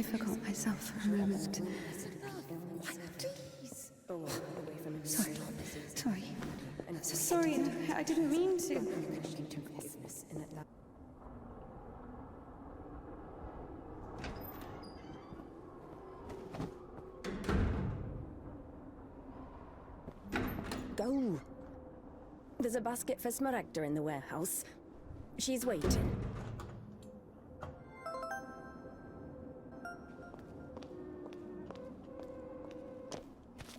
forgot myself for a moment. Sorry. Sorry, I didn't mean to. Go! There's a basket for Smaragda in the warehouse. She's waiting.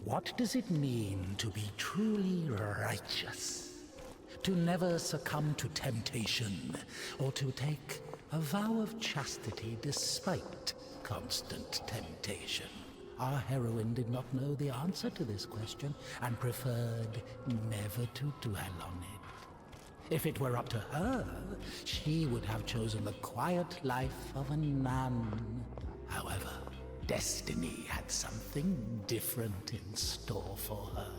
What does it mean to be truly righteous? To never succumb to temptation, or to take a vow of chastity despite constant temptation? Our heroine did not know the answer to this question and preferred never to dwell on it. If it were up to her, she would have chosen the quiet life of a nun. However, destiny had something different in store for her.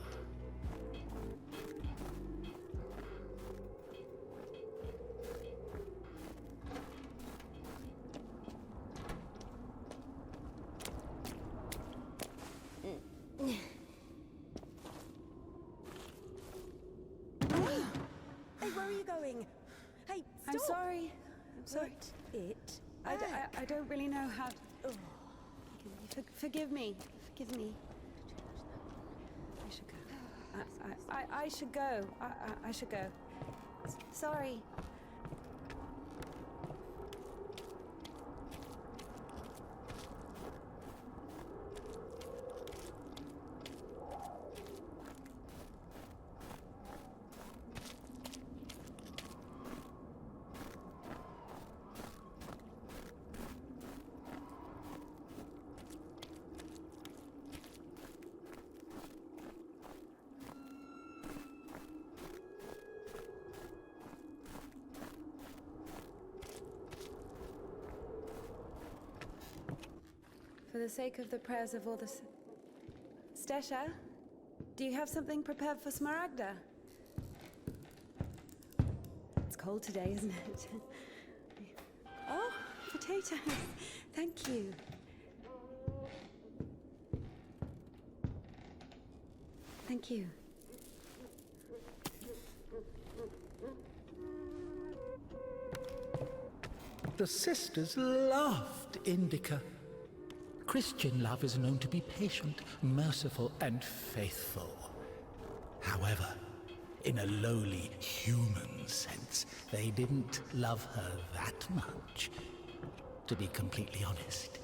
Hey, where are you going? Hey, stop! I'm sorry. It. I don't really know how to... Forgive me. Forgive me. I should go. I should go. Sorry. For the sake of the prayers of all the... Stesha, do you have something prepared for Smaragda? It's cold today, isn't it? Oh, potatoes. Thank you. Thank you. The sisters loved INDIKA. Christian love is known to be patient, merciful, and faithful. However, in a lowly human sense, they didn't love her that much. To be completely honest,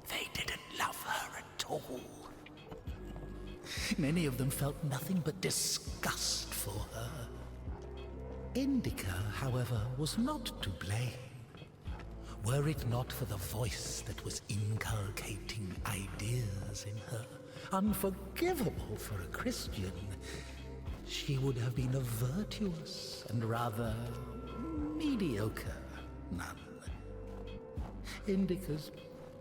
they didn't love her at all. Many of them felt nothing but disgust for her. INDIKA, however, was not to blame. Were it not for the voice that was inculcating ideas in her, unforgivable for a Christian, she would have been a virtuous and rather mediocre nun. INDIKA's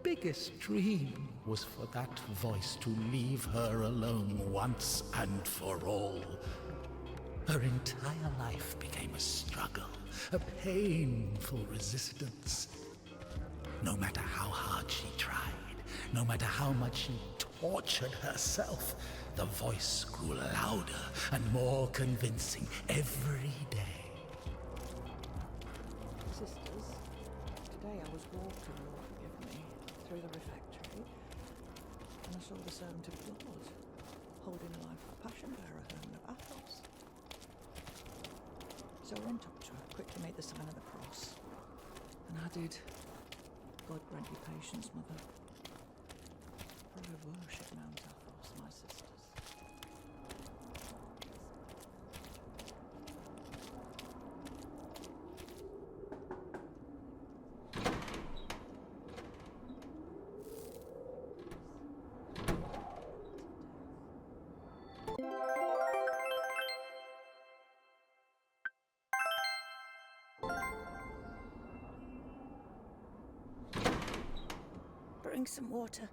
biggest dream was for that voice to leave her alone once and for all. Her entire life became a struggle, a painful resistance. No matter how hard she tried, no matter how much she tortured herself, the voice grew louder and more convincing every day. Sisters, today I was walking, Lord forgive me, through the refectory, and I saw the servant of God holding a life passion bearer, Herman of Athos. So I went up to her, quickly made the sign of the cross, and added, God grant you patience, Mother, for I worship Mount Athos, my sisters. Bring some water.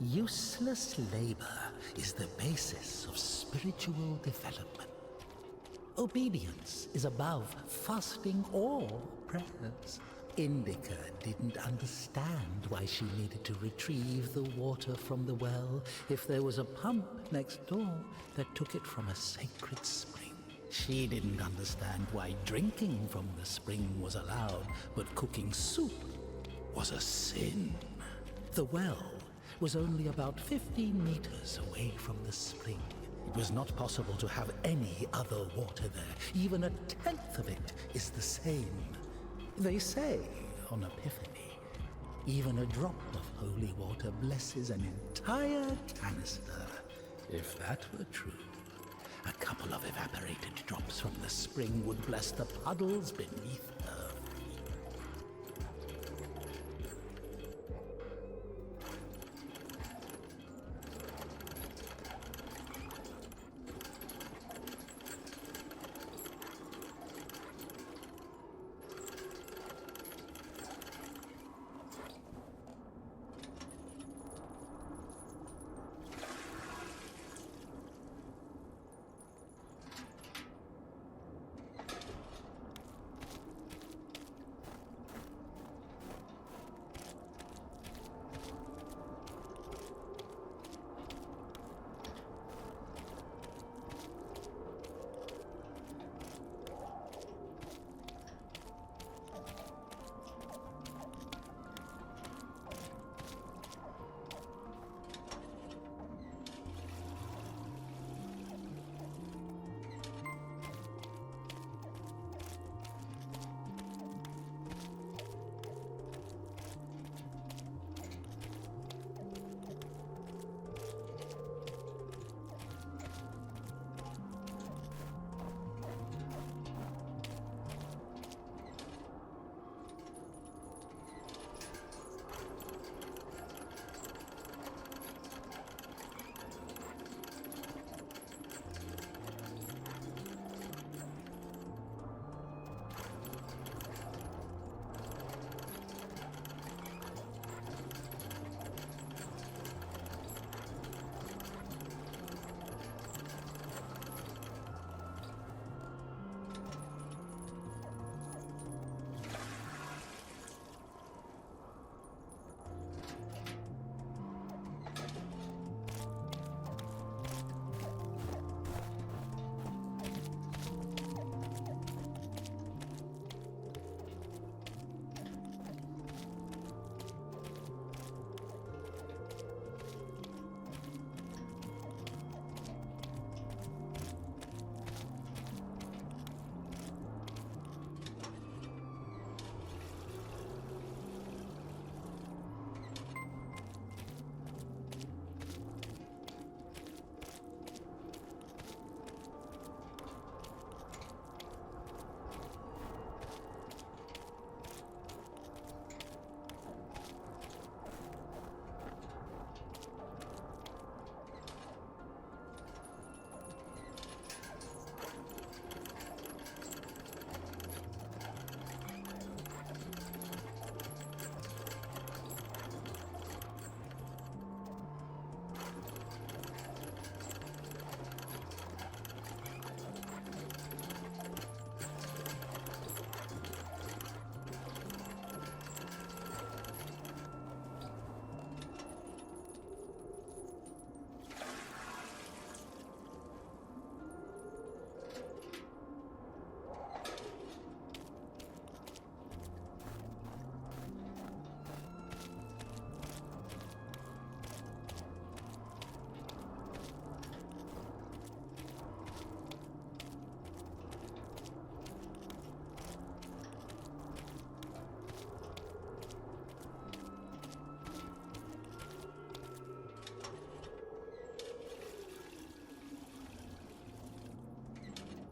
Useless labor is the basis of spiritual development. Obedience is above fasting or prayers. INDIKA didn't understand why she needed to retrieve the water from the well if there was a pump next door that took it from a sacred spring. She didn't understand why drinking from the spring was allowed, but cooking soup was a sin. The well was only about 15 meters away from the spring. It was not possible to have any other water there. Even a tenth of it is the same. They say, on Epiphany, even a drop of holy water blesses an entire canister. If that were true, a couple of evaporated drops from the spring would bless the puddles beneath her feet.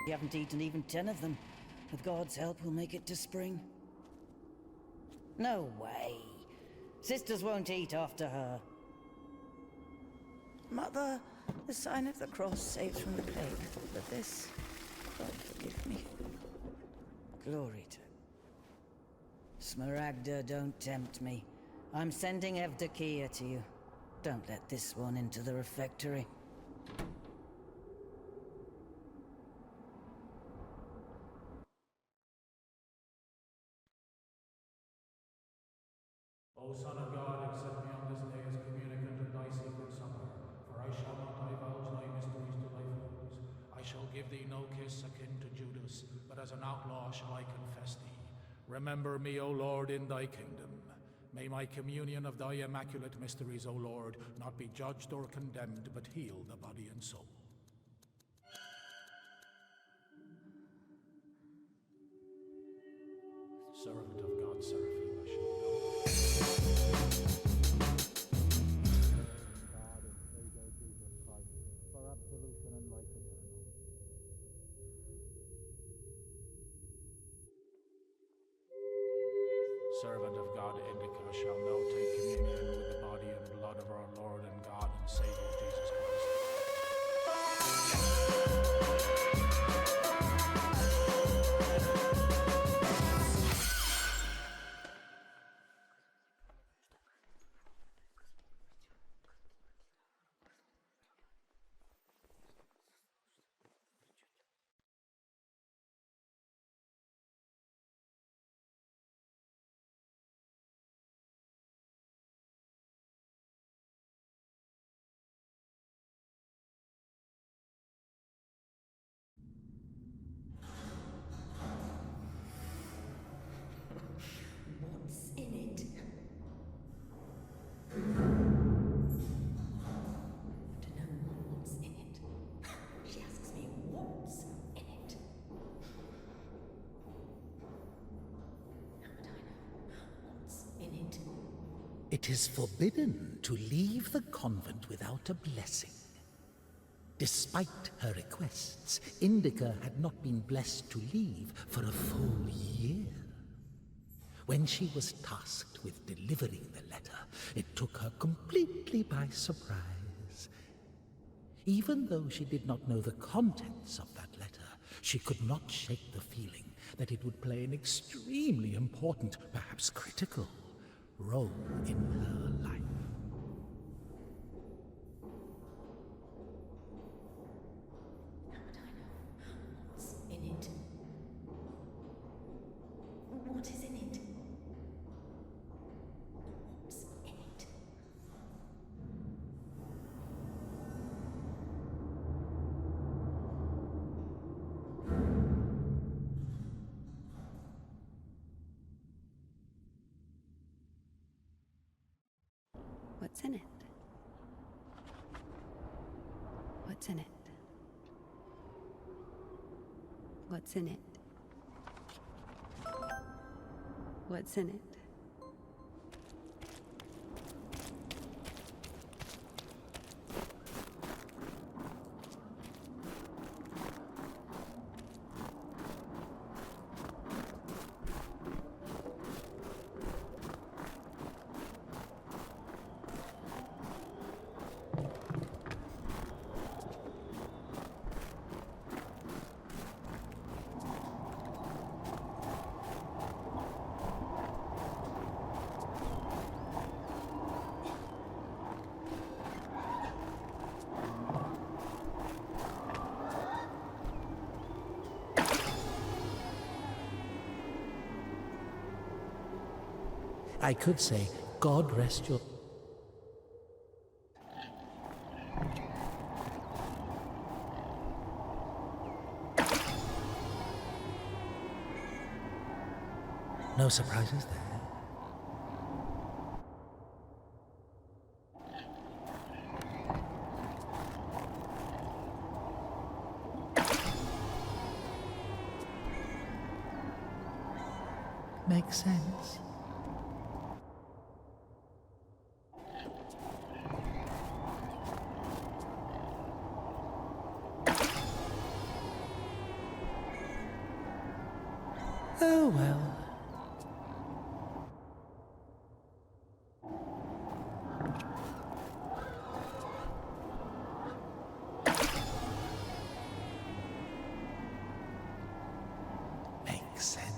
We haven't eaten even 10 of them. With God's help, we'll make it to spring. No way. Sisters won't eat after her. Mother, the sign of the cross saves from the plague, but this, God forgive me. Glory to... Smaragda, don't tempt me. I'm sending Evdokia to you. Don't let this one into the refectory. O Son of God, accept me on this day as communicant of thy secret supper, for I shall not divulge thy mysteries to thy foes. I shall give thee no kiss akin to Judas, but as an outlaw shall I confess thee. Remember me, O Lord, in thy kingdom. May my communion of thy immaculate mysteries, O Lord, not be judged or condemned, but heal the body and soul. Servant of God, Seraphim, I shall know. God and Savior Jesus Christ, for absolution and life eternal. Servant of God, INDIKA, shall now take communion with the body and blood of our Lord and God and Savior Jesus Christ. What's in it? I don't know what's in it. She asks me what's in it. How would I know what's in it? It is forbidden to leave the convent without a blessing. Despite her requests, INDIKA had not been blessed to leave for a full year. When she was tasked with delivering the letter, it took her completely by surprise. Even though she did not know the contents of that letter, she could not shake the feeling that it would play an extremely important, perhaps critical, role in her life. How would I know what's in it? What is in it? What's in it? What's in it? What's in it? What's in it? What's in it? I could say, God rest your... No surprises there. Makes sense. Oh well. Makes sense.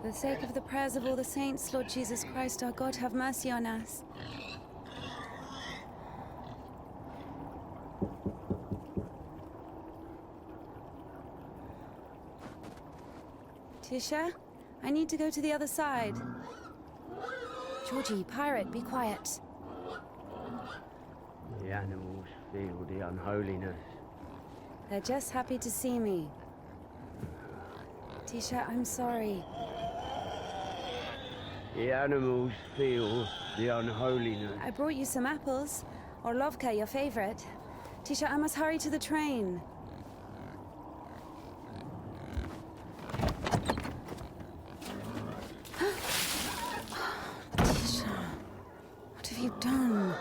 For the sake of the prayers of all the saints, Lord Jesus Christ, our God, have mercy on us. Tisha, I need to go to the other side. Georgie, pirate, be quiet. The animals feel the unholiness. They're just happy to see me. Tisha, I'm sorry. The animals feel the unholiness. I brought you some apples. Orlovka, your favorite. Tisha, I must hurry to the train. Tisha, what have you done?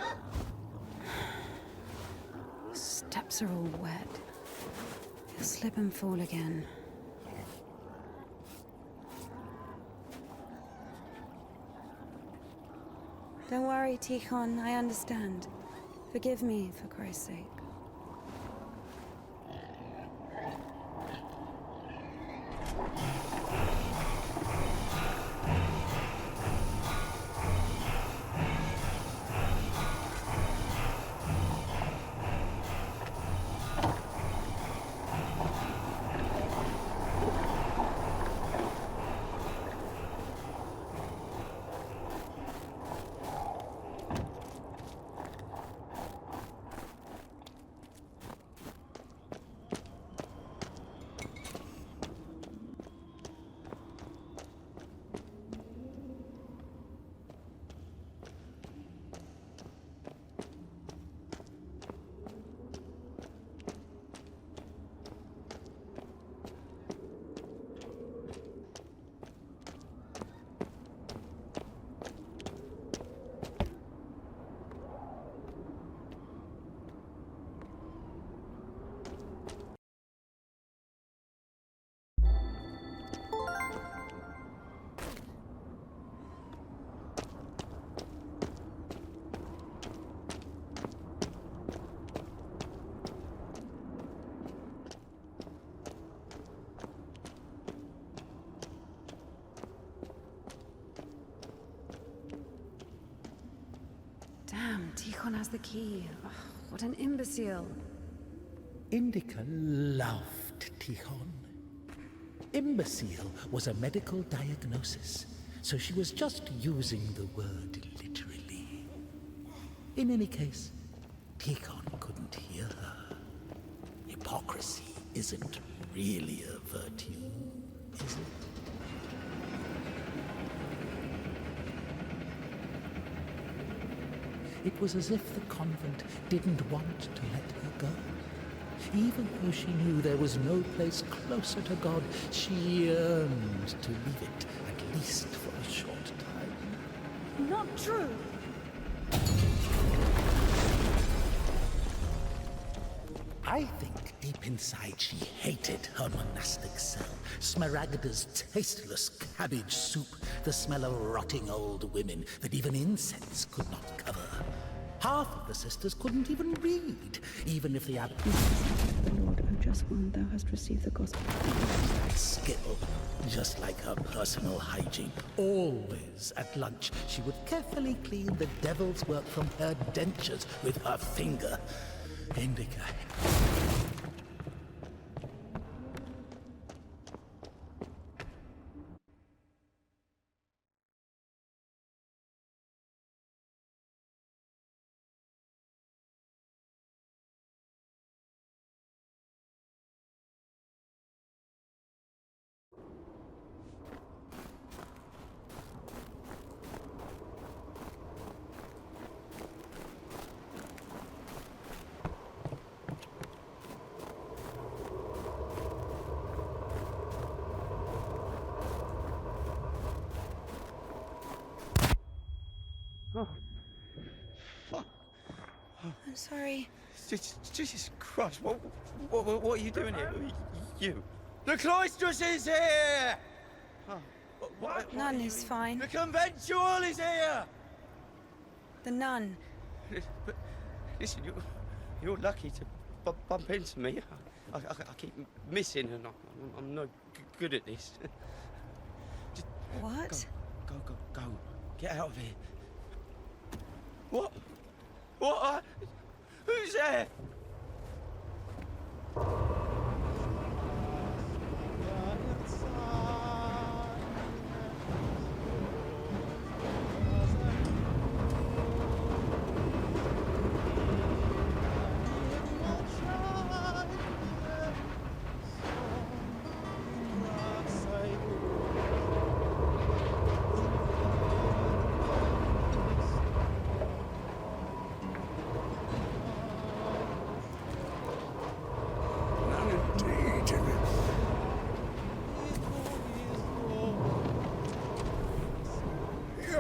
The steps are all wet. You'll slip and fall again. Don't worry, Tihon, I understand. Forgive me, for Christ's sake. Damn, Tihon has the key. Ugh, what an imbecile. INDIKA loved Tihon. Imbecile was a medical diagnosis, so she was just using the word literally. In any case, Tihon couldn't hear her. Hypocrisy isn't really a virtue, is it? It was as if the convent didn't want to let her go. Even though she knew there was no place closer to God, she yearned to leave it, at least for a short time. Not true! I think deep inside she hated her monastic cell, Smaragda's tasteless cabbage soup, the smell of rotting old women that even incense could not cover. Half of the sisters couldn't even read, even if the abbot... The Lord, O just one, thou hast received the gospel. Skill, just like her personal hygiene. Always at lunch, she would carefully clean the devil's work from her dentures with her finger. INDIKA. Oh, fuck. I'm sorry. Jesus Christ, what are you doing here? You. The cloistress is here! Oh, what Nun is fine. The conventual is here! The nun. But listen, you're lucky to bump into me. I keep missing and I'm no good at this. What? Go. Get out of here. What? What? Who's there?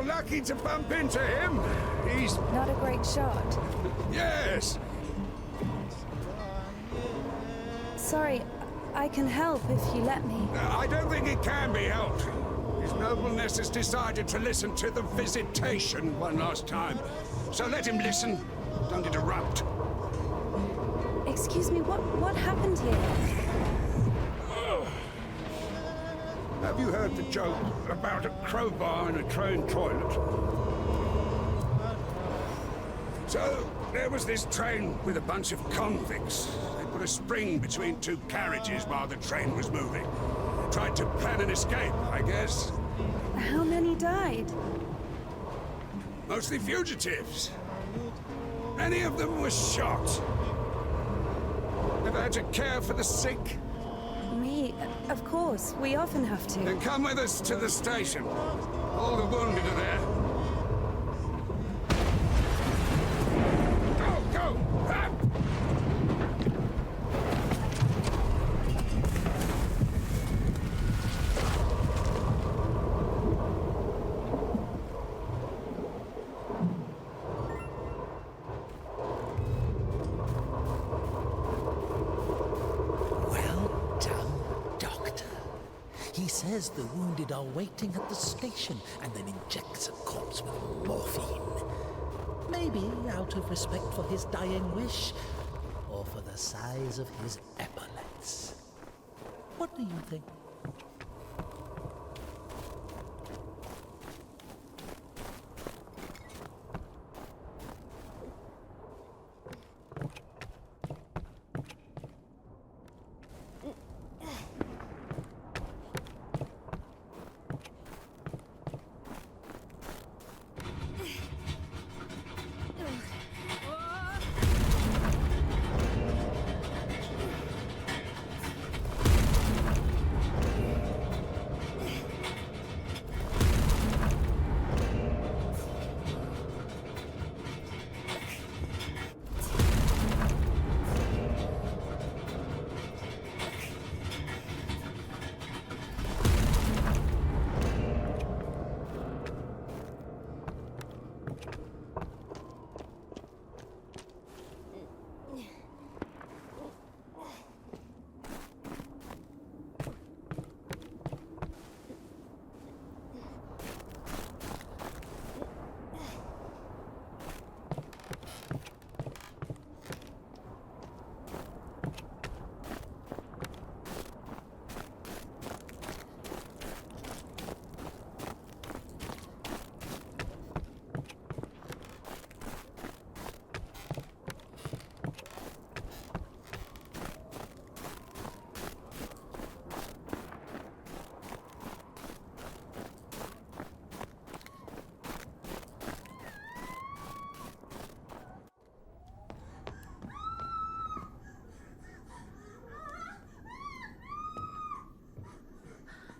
Lucky to bump into him. He's... Not a great shot. Yes. Sorry, I can help if you let me. I don't think it can be helped. His nobleness has decided to listen to the visitation one last time. So let him listen. Don't interrupt. Excuse me, what happened here? Have you heard the joke about a crowbar in a train toilet? So, there was this train with a bunch of convicts. They put a spring between two carriages while the train was moving. Tried to plan an escape, I guess. How many died? Mostly fugitives. Many of them were shot. Ever had to care for the sick? Me? Of course. We often have to. Then come with us to the station. All the wounded are there. Go! Ah! He says the wounded are waiting at the station and then injects a corpse with morphine. Maybe out of respect for his dying wish, or for the size of his epaulets. What do you think?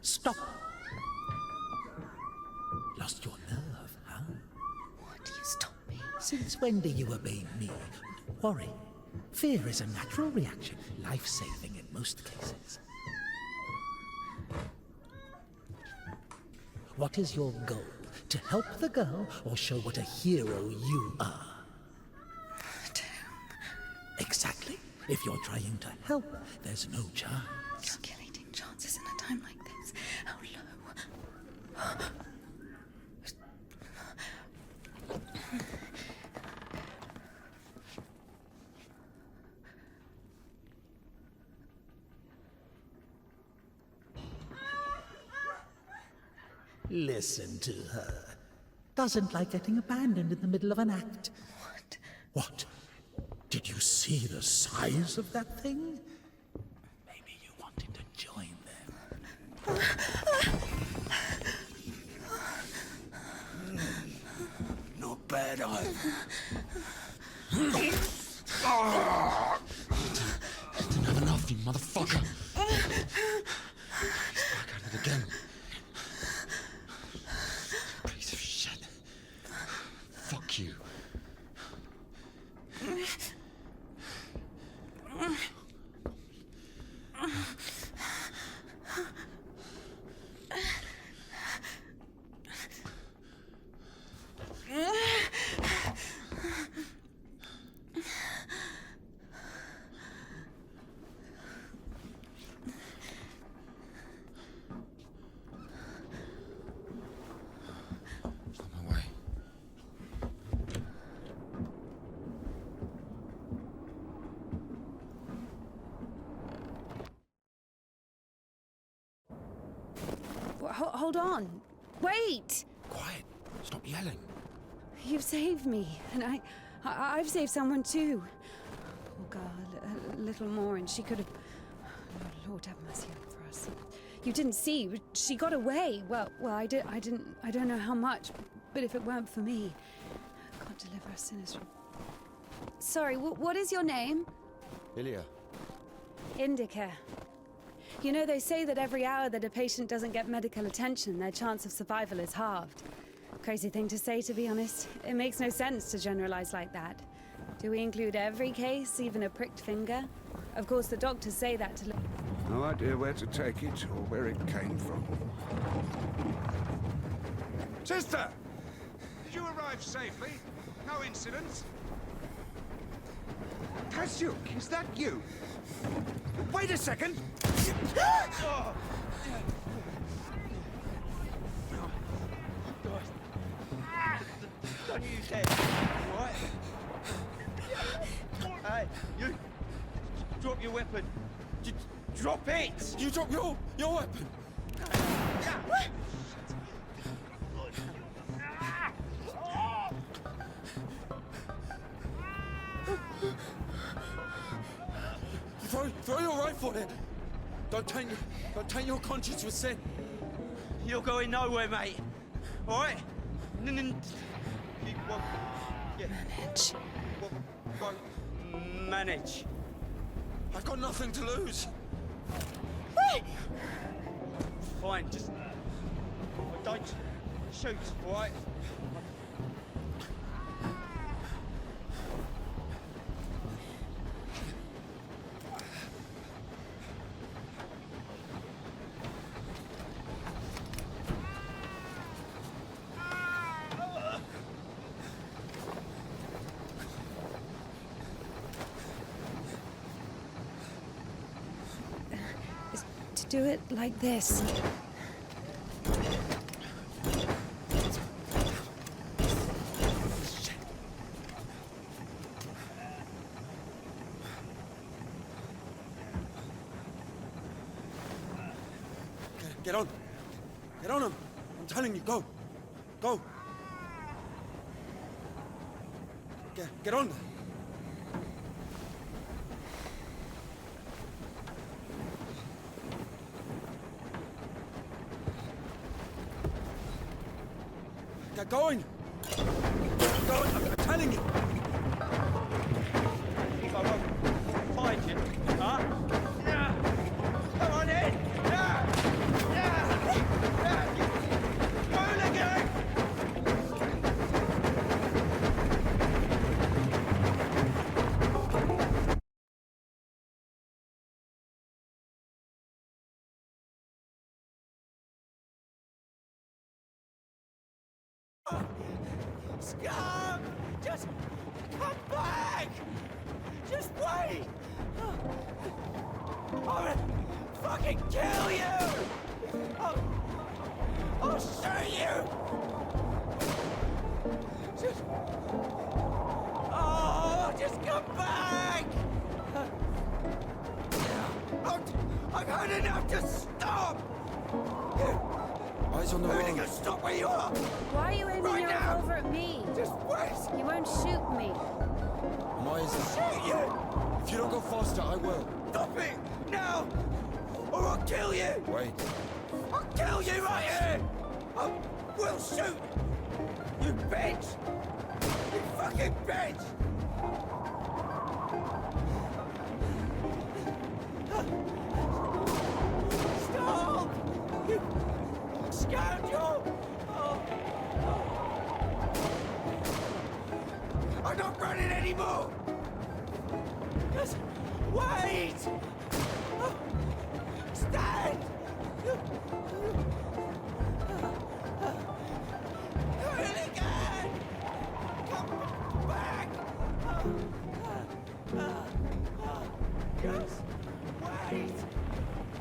Stop! Lost your nerve, huh? Why do you stop me? Since when do you obey me? Don't worry. Fear is a natural reaction, life-saving in most cases. What is your goal? To help the girl, or show what a hero you are? Exactly. If you're trying to help, there's no chance. Calculating chances in a time like this. How low? Listen to her. Doesn't like getting abandoned in the middle of an act. What? What? Did you see the size of that thing? Maybe you wanted to join them. Not bad either. Didn't have enough, you motherfucker. He's back at it again. Piece of shit. Fuck you. Hold on. Wait! Quiet. Stop yelling. You've saved me, and I've saved someone too. Oh God, a little more, and she could have. Oh, Lord have mercy for us. You didn't see. She got away. Well, I didn't. I don't know how much, but if it weren't for me, God deliver us sinners from. Sorry. What is your name? Ilya. INDIKA. You know, they say that every hour that a patient doesn't get medical attention, their chance of survival is halved. Crazy thing to say, to be honest. It makes no sense to generalize like that. Do we include every case, even a pricked finger? Of course, the doctors say that to... No idea where to take it or where it came from. Sister! Did you arrive safely? No incidents? Kasyuk, is that you? Wait a second! Don't use that, alright? Hey, you! Drop your weapon! Drop it! You drop your weapon! Throw your rifle there! Don't taint your conscience with sin. You're going nowhere, mate. All right? Manage. Manage. I've got nothing to lose. Fine, just don't shoot, all right? Do it like this. Get on. Get on him. I'm telling you, go. Go. Get on. Get going! Go, I'm telling you! If I won't find you, huh? Yeah! Come on in! Yeah! Yeah! Yeah! Hooligan! Scum! Just come back! Just wait! I'm gonna fucking kill you! I'll shoot you! Just come back! I've had enough to stop! Eyes on the road. Hooligan, stop where you are! Why are you aiming Right your now. revolver at me? Just wait! You won't shoot me. Why is that? Shoot you! If you don't go faster, I will. Stop it! Now! Or I'll kill you! Wait. I'll kill you right here! I will shoot! You bitch! You fucking bitch! Stop! You scoundrel! I'm not running anymore! Just wait! Stand! Hooligan! Come back! Just wait!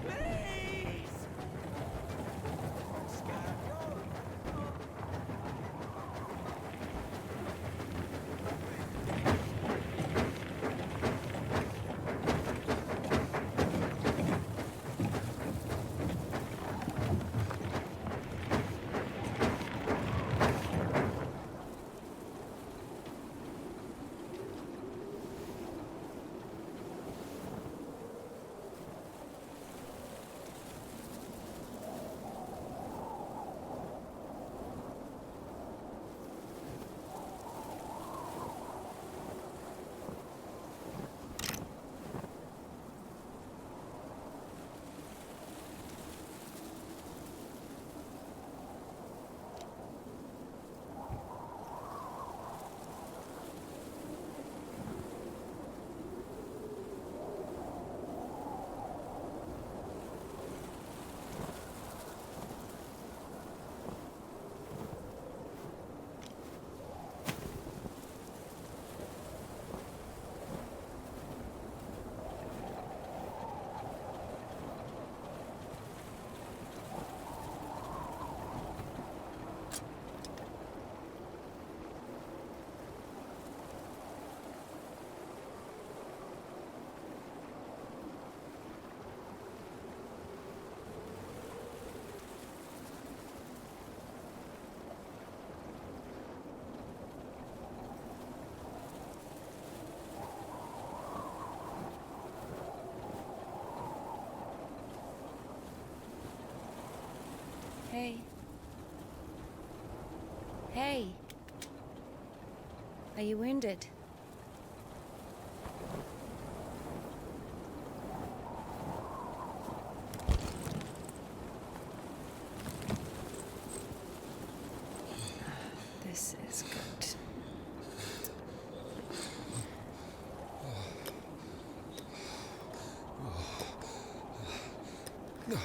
Please! Scoundrel! Hey. Hey. Are you wounded? This is good. What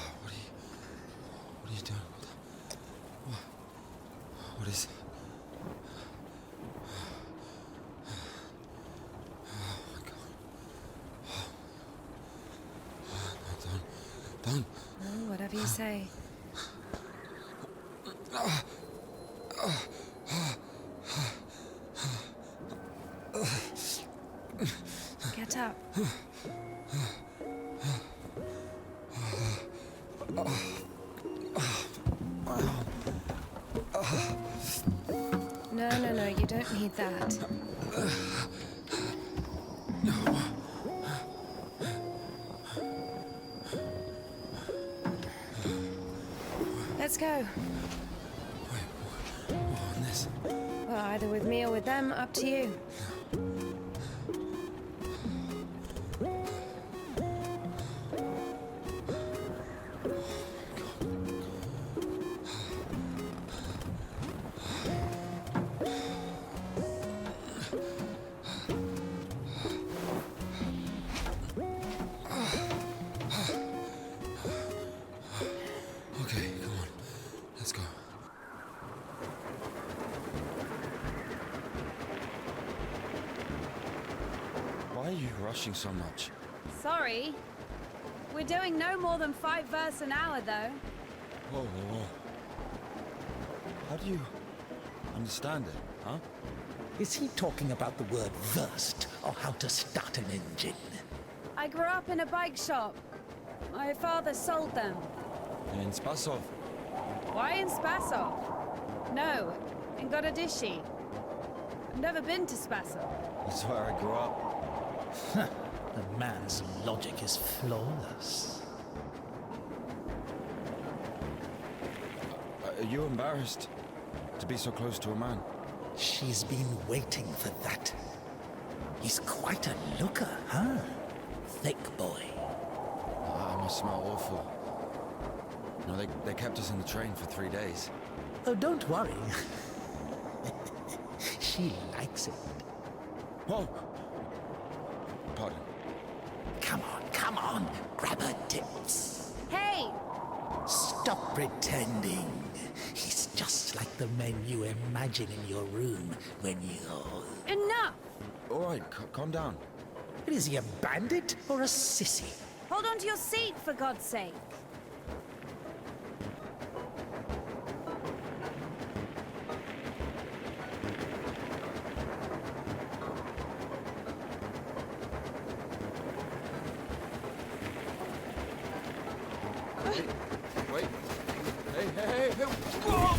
are you doing? What is... Oh my God. No, don't. Oh, whatever you say. Get up. No, you don't need that. Let's go. Wait, on this? Well, either with me or with them, up to you. Okay, come on. Let's go. Why are you rushing so much? Sorry. We're doing no more than 5 verses an hour, though. Whoa. How do you understand it, huh? Is he talking about the word versed, or how to start an engine? I grew up in a bike shop. My father sold them. In Spasov. Why in Spasov? No, in Godadishi. I've never been to Spasov. That's where I grew up. The man's logic is flawless. Are you embarrassed to be so close to a man? She's been waiting for that. He's quite a looker, huh? Thick boy. I must smell awful. No, they kept us in the train for 3 days. Oh, don't worry. She likes it. Whoa! Pardon. Come on, grab her tits. Hey! Stop pretending. He's just like the men you imagine in your room when you're... Enough! All right, calm down. Is he a bandit or a sissy? Hold on to your seat, for God's sake. Wait. Hey. Whoa!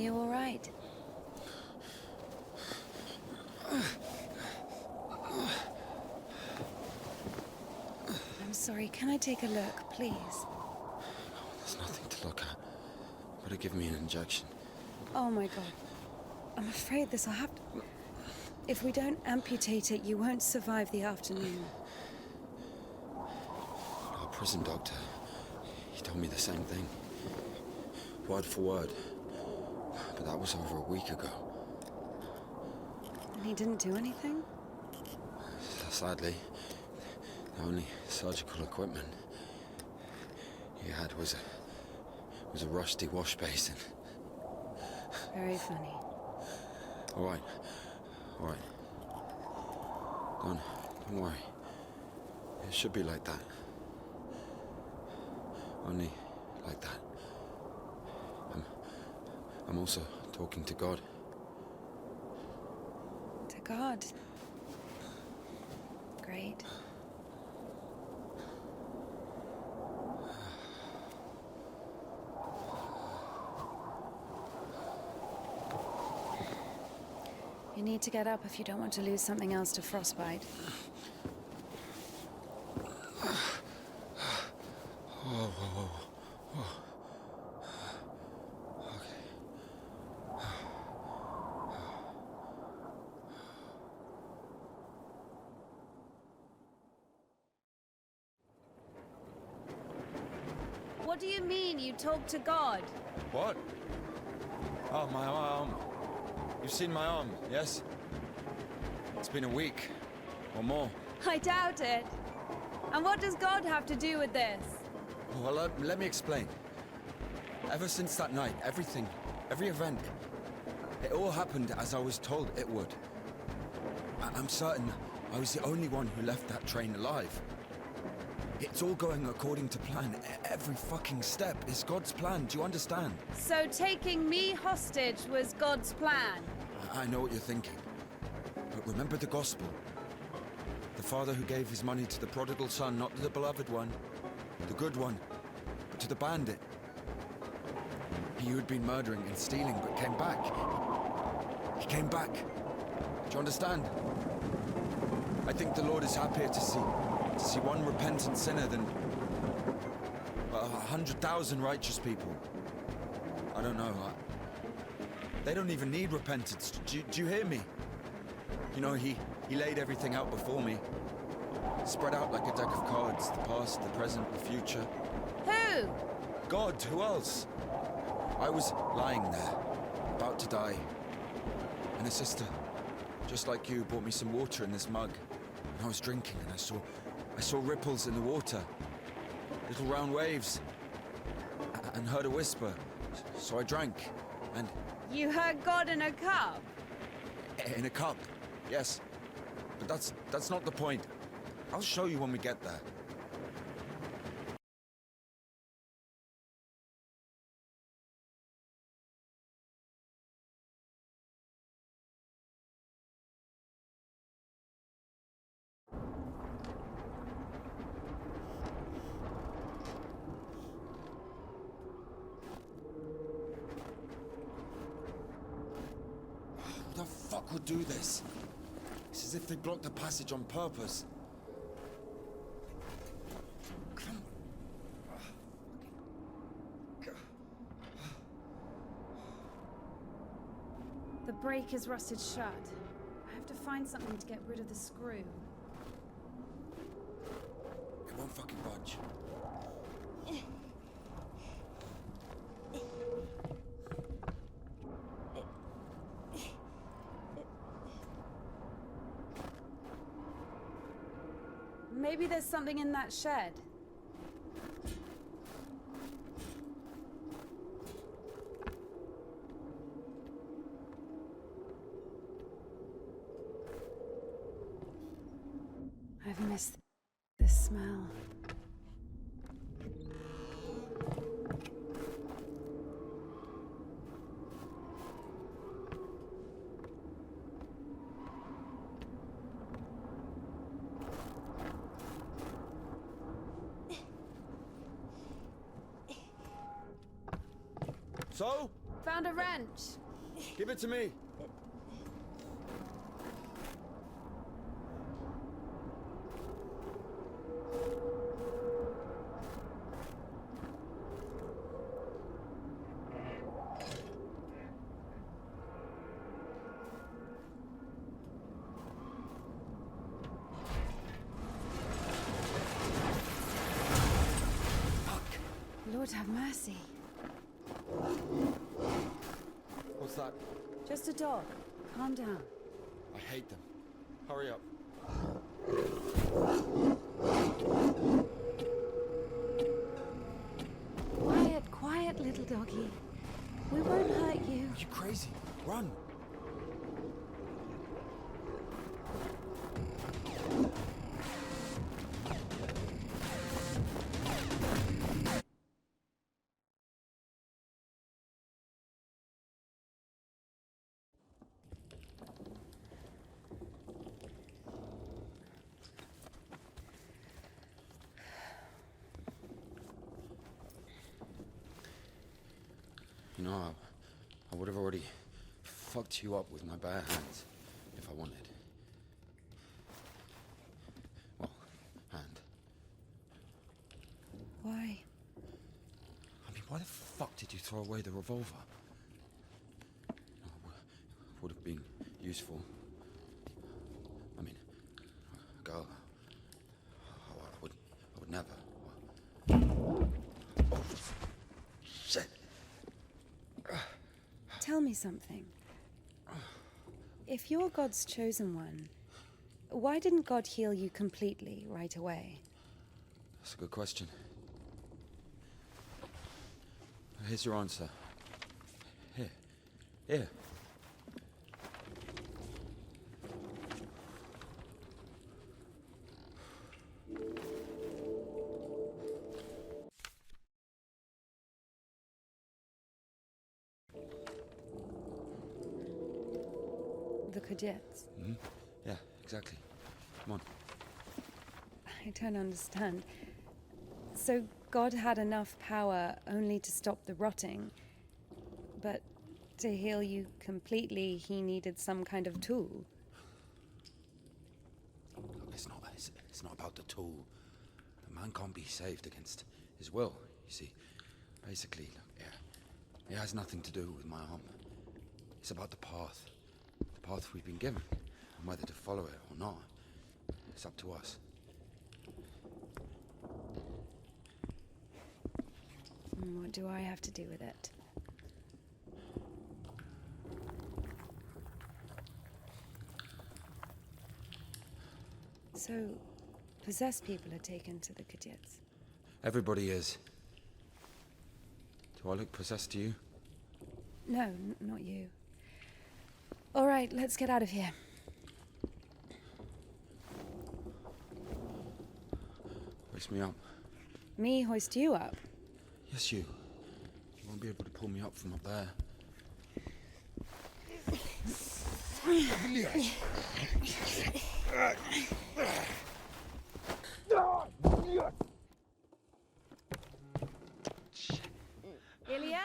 you all right? I'm sorry, can I take a look, please? There's nothing to look at. Better give me an injection. Oh my god. I'm afraid this'll have to... If we don't amputate it, you won't survive the afternoon. Our prison doctor, he told me the same thing. Word for word. But that was over a week ago. And he didn't do anything? Sadly, the only surgical equipment he had was a rusty wash basin. Very funny. All right. Don't worry. It should be like that. Only like that. I'm also talking to God. To God. Great. You need to get up if you don't want to lose something else to frostbite. Whoa. What do you mean you talk to God? What? Oh, my arm. You've seen my arm, yes? It's been a week, or more. I doubt it. And what does God have to do with this? Well, let me explain. Ever since that night, every event, it all happened as I was told it would. I'm certain I was the only one who left that train alive. It's all going according to plan. Every fucking step is God's plan, do you understand? So taking me hostage was God's plan? I know what you're thinking. But remember the gospel. The father who gave his money to the prodigal son, not to the beloved one, the good one, but to the bandit. He who had been murdering and stealing but came back. He came back. Do you understand? I think the Lord is happier to see one repentant sinner than 100,000 righteous people. I don't know. They don't even need repentance. Do you hear me? You know, he laid everything out before me. Spread out like a deck of cards. The past, the present, the future. Who? God, who else? I was lying there, about to die. And a sister, just like you, brought me some water in this mug. And I was drinking and I saw ripples in the water. Little round waves. And heard a whisper. So I drank. And... You heard God in a cup? In a cup, yes. But that's not the point. I'll show you when we get there. Who the fuck would do this? It's as if they blocked the passage on purpose. Come on. The brake is rusted shut. I have to find something to get rid of the screw. It won't fucking budge. Maybe there's something in that shed. I've missed the smell. So, Found a wrench. Give it to me. Lord have mercy. What's that? Just a dog. Calm down. I hate them. Hurry up. Quiet, quiet, little doggy. We won't hurt you. Are you crazy? Run! You know, I would have already fucked you up with my bare hands if I wanted. Well, hand. Why? I mean, why the fuck did you throw away the revolver? Would have been useful. I mean, girl, I would never. Oh, shit. Tell me something. If you're God's chosen one, why didn't God heal you completely right away? That's a good question. Here's your answer. Here. The Kudets. Mm-hmm. Yeah, exactly. Come on. I don't understand. So God had enough power only to stop the rotting, but to heal you completely, he needed some kind of tool. Look, it's not about the tool. The man can't be saved against his will, you see. Basically, look, it has nothing to do with my arm. It's about the path. The path we've been given. And whether to follow it or not, it's up to us. What do I have to do with it? So, possessed people are taken to the Kudets. Everybody is. Do I look possessed to you? No, not you. All right, let's get out of here. Hoist me up. Me hoist you up? Yes, you. You won't be able to pull me up from up there. Ilya?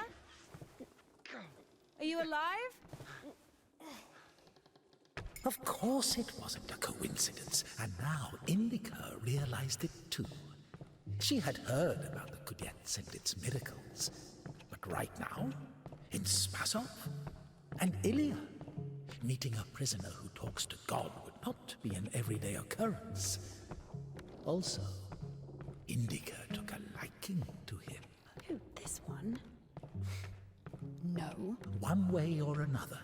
Are you alive? Of course it wasn't a coincidence, and now INDIKA realized it too. She had heard about the Kudets and its miracles, but right now, in Spasov, and Ilya, meeting a prisoner who talks to God would not be an everyday occurrence. Also, INDIKA took a liking to him. Who, this one? No. One way or another,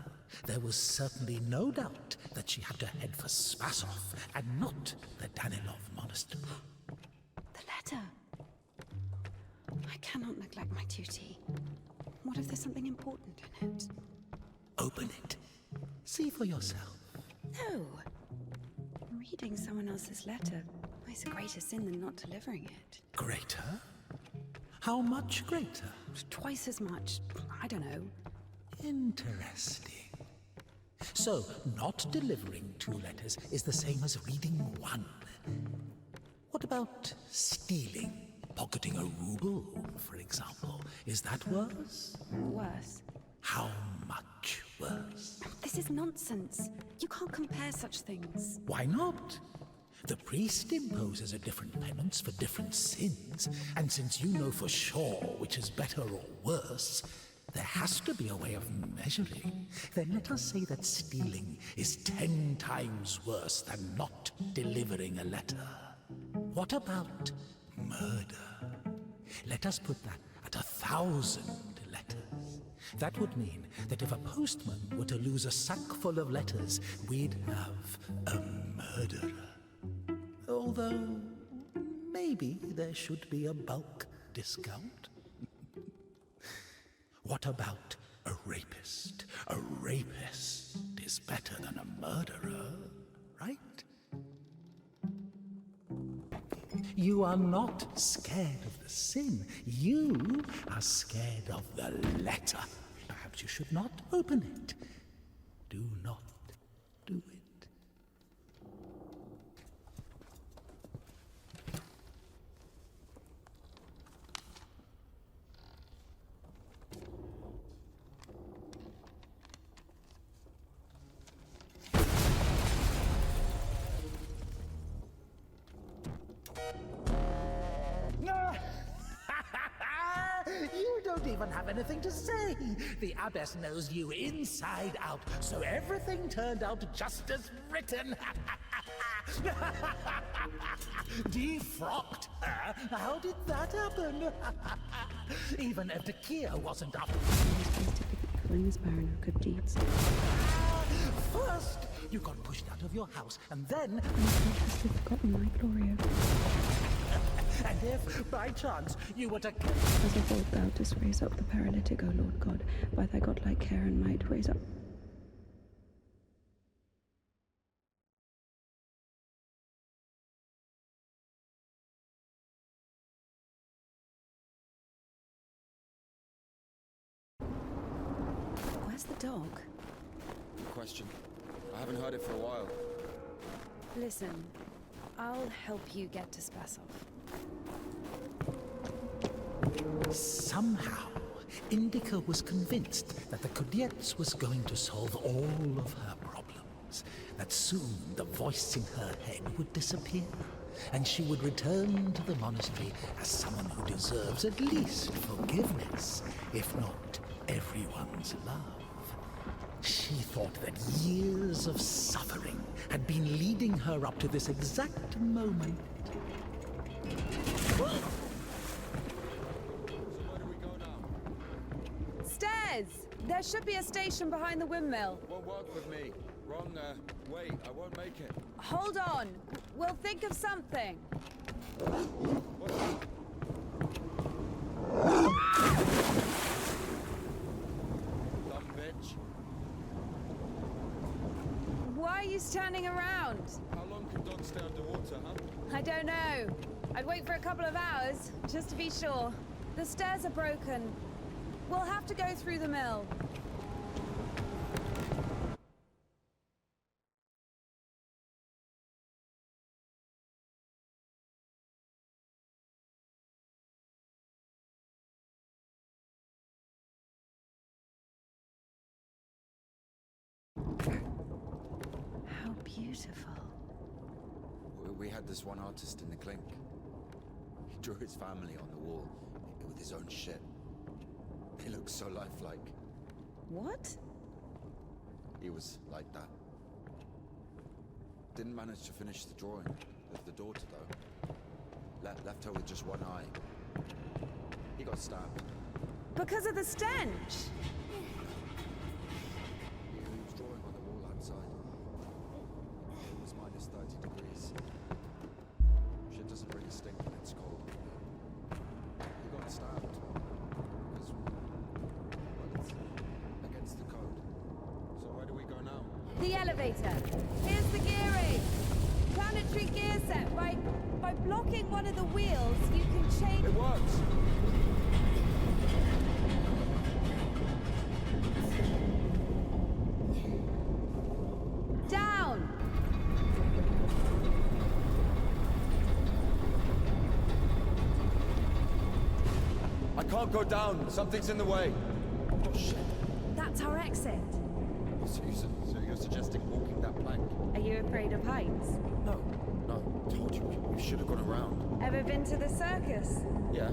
there was certainly no doubt that she had to head for Spasov and not the Danilov Monastery. The letter. I cannot neglect my duty. What if there's something important in it? Open it. See for yourself. No. Reading someone else's letter is a greater sin than not delivering it. Greater? How much greater? Twice as much. I don't know. Interesting. So, not delivering 2 letters is the same as reading 1. What about stealing? Pocketing a ruble, for example. Is that worse? Worse. How much worse. This is nonsense. You can't compare such things. Why not? The priest imposes a different penance for different sins, and since you know for sure which is better or worse, there has to be a way of measuring. Then let us say that stealing is 10 times worse than not delivering a letter. What about murder? Let us put that at 1,000 letters. That would mean that if a postman were to lose a sack full of letters, we'd have a murderer. Although, maybe there should be a bulk discount. What about a rapist? A rapist is better than a murderer, right? You are not scared of the sin. You are scared of the letter. Perhaps you should not open it. Do not do it. You don't even have anything to say. The abbess knows you inside out, so everything turned out just as written. Defrocked her? How did that happen? Even if Evdokia wasn't up. This Baron of good deeds. First, you got pushed out of your house, and then... I've forgotten my Gloria. And if, by chance, you were to... As of old thou didst raise up the paralytic, O Lord God, by thy godlike care and might raise up... Where's the dog? Good question. I haven't heard it for a while. Listen, I'll help you get to Spasov. Somehow, INDIKA was convinced that the Kudets was going to solve all of her problems, that soon the voice in her head would disappear, and she would return to the monastery as someone who deserves at least forgiveness, if not everyone's love. She thought that years of suffering had been leading her up to this exact moment. Stairs! There should be a station behind the windmill. Won't work with me. Wrong, way. I won't make it. Hold on. We'll think of something. Dumb bitch. Why are you standing around? How long can dogs stay underwater, huh? I don't know. I'd wait for a couple of hours, just to be sure. The stairs are broken. We'll have to go through the mill. How beautiful. We had this one artist in the clink. He drew his family on the wall with his own shit. He looks so lifelike. What? He was like that. Didn't manage to finish the drawing of the daughter, though. Left her with just one eye. He got stabbed. Because of the stench? He was drawing on the wall outside. It was minus 30 degrees. Shit doesn't really stink when it's cold. He got stabbed. Because, well, it's against the code. So where do we go now? The elevator. Here's the gearing. Planetary gear set. By blocking one of the wheels, you can change... It works! Down! I can't go down. Something's in the way. Oh, shit. That's our exit. exit. So you're suggesting walking that plank? Are you afraid of heights? No, told you. You should have gone around. Ever been to the circus? Yeah.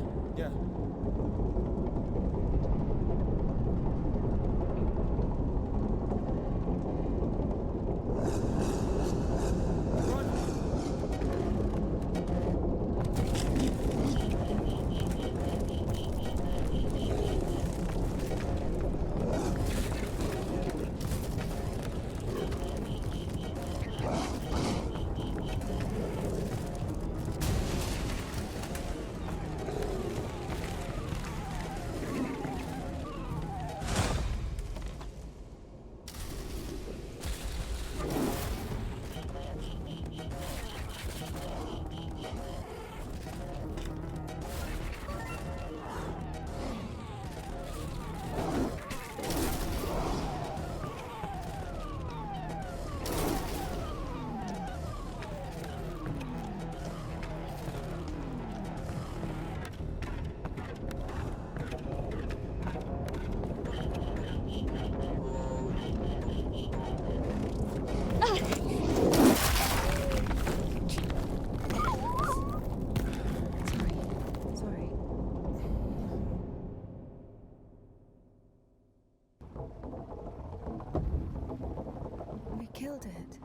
Killed it.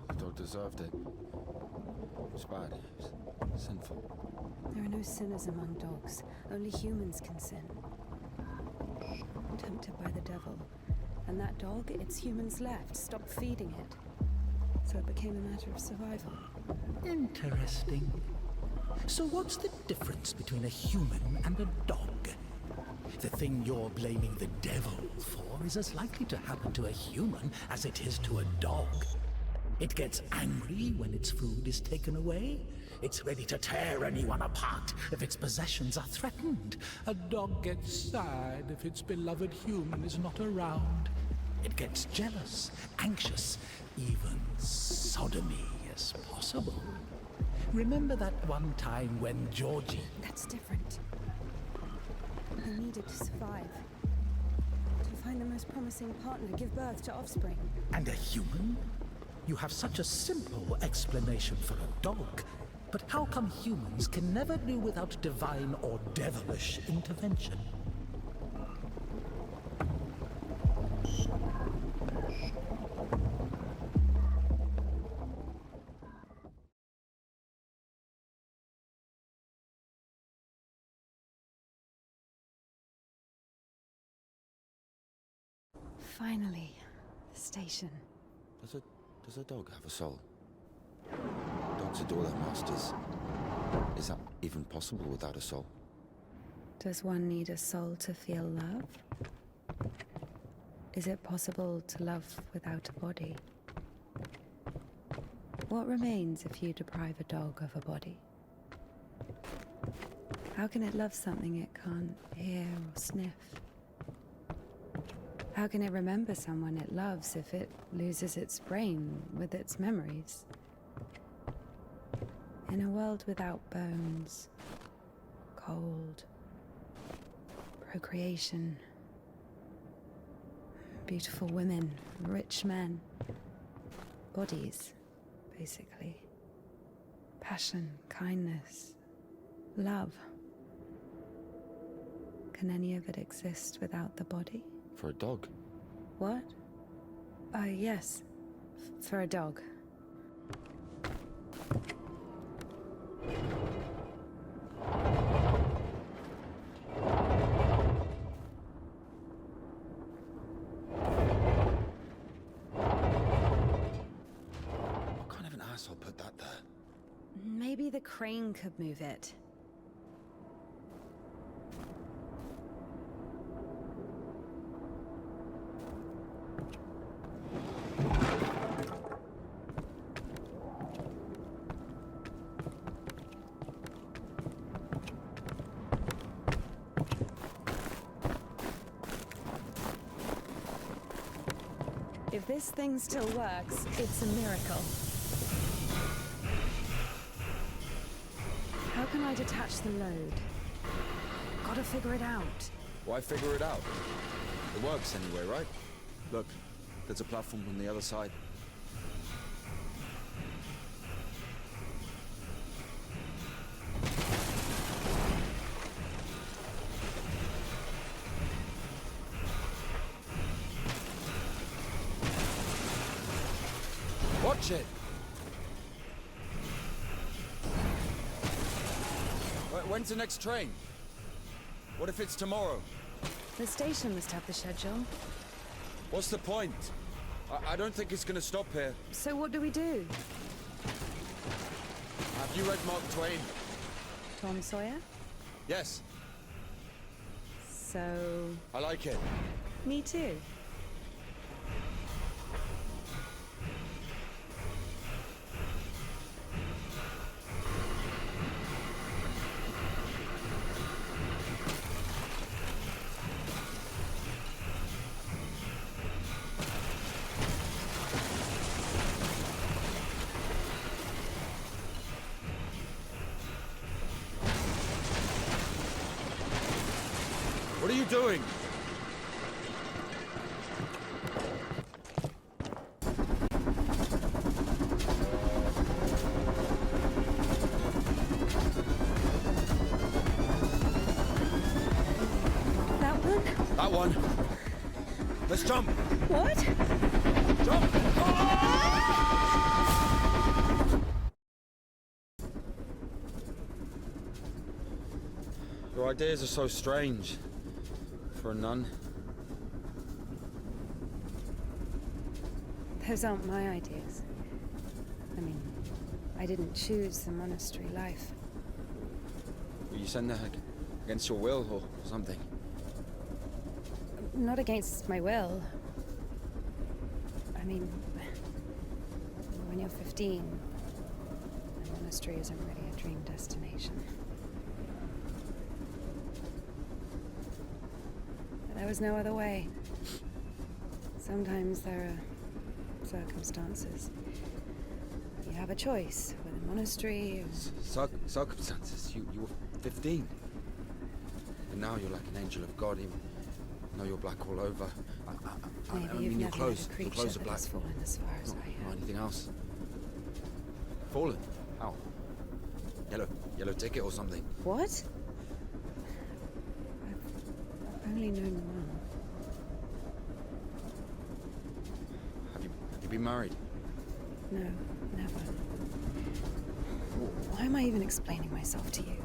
The dog deserved it. It was bad. It was sinful. There are no sinners among dogs. Only humans can sin. Tempted by the devil. And that dog, its humans left, stopped feeding it. So it became a matter of survival. Interesting. So what's the difference between a human and a dog? The thing you're blaming the devil for is as likely to happen to a human as it is to a dog. It gets angry when its food is taken away. It's ready to tear anyone apart if its possessions are threatened. A dog gets sad if its beloved human is not around. It gets jealous, anxious, even sodomy is possible. Remember that one time when Georgie... That's different. They needed to survive. To find the most promising partner, give birth to offspring. And a human? You have such a simple explanation for a dog. But how come humans can never do without divine or devilish intervention? Finally, the station. Does a dog have a soul? Dogs adore their masters. Is that even possible without a soul? Does one need a soul to feel love? Is it possible to love without a body? What remains if you deprive a dog of a body? How can it love something it can't hear or sniff? How can it remember someone it loves if it loses its brain with its memories? In a world without bones, cold, procreation, beautiful women, rich men, bodies, basically. Passion, kindness, love. Can any of it exist without the body? For a dog? What? Yes. For a dog. What kind of an asshole put that there? Maybe the crane could move it. If this thing still works, it's a miracle. How can I detach the load? Gotta figure it out. Why figure it out? It works anyway, right? Look, there's a platform on the other side. Watch it! When's the next train? What if it's tomorrow? The station must have the schedule. What's the point? I don't think it's gonna stop here. So what do we do? Have you read Mark Twain? Tom Sawyer? Yes. So... I like it. me too. What are you doing? That one? That one. Let's jump. What? Jump! Your ideas are so strange. For a nun. Those aren't my ideas. I mean, I didn't choose the monastery life. Were you sent there against your will or something? Not against my will. I mean, when you're 15, the monastery isn't really a dream destination. But there was no other way. Sometimes there are circumstances. You have a choice with a monastery or... Circumstances? You were 15. And now you're like an angel of God. Even though you're black all over. I Maybe mean, you've your never clothes. met a Your creature clothes are that black. has fallen as far as I Not have. anything else. Fallen? How? Yellow ticket or something? What? I've only known one. Have you been married? No, never. Why am I even explaining myself to you?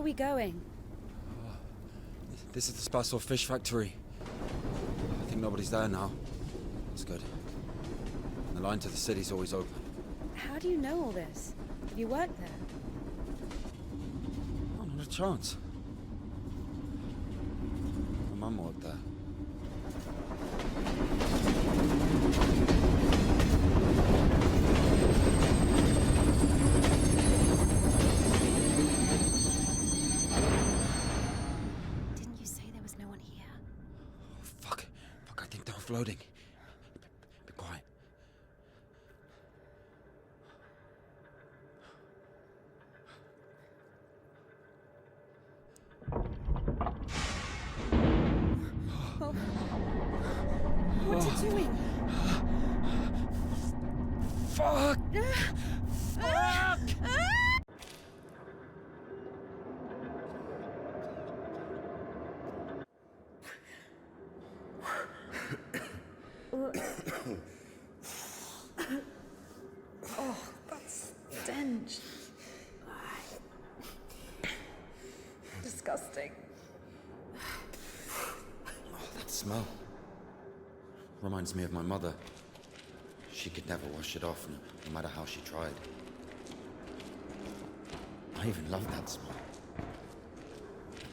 are we going? This is the Spasov fish factory. I think nobody's there now. That's good. And the line to the city's always open. How do you know all this? Have you worked there? Oh, not a chance. My mum worked there. Didn't you say there was no one here? Oh, fuck, I think they're offloading. Be quiet. Oh. What are you doing? Fuck! Oh, that stench. Disgusting. Oh, that smell. Reminds me of my mother. She could never wash it off, no matter how she tried. I even loved that smell.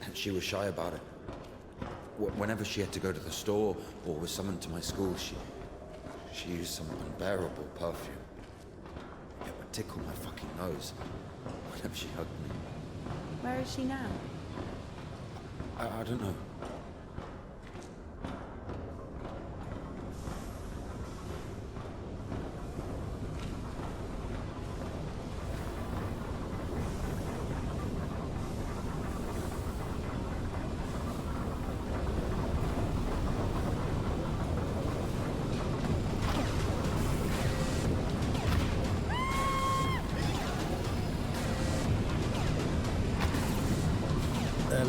And she was shy about it. Whenever she had to go to the store or was summoned to my school, she used some unbearable perfume. It would tickle my fucking nose whenever she hugged me. Where is she now? I don't know.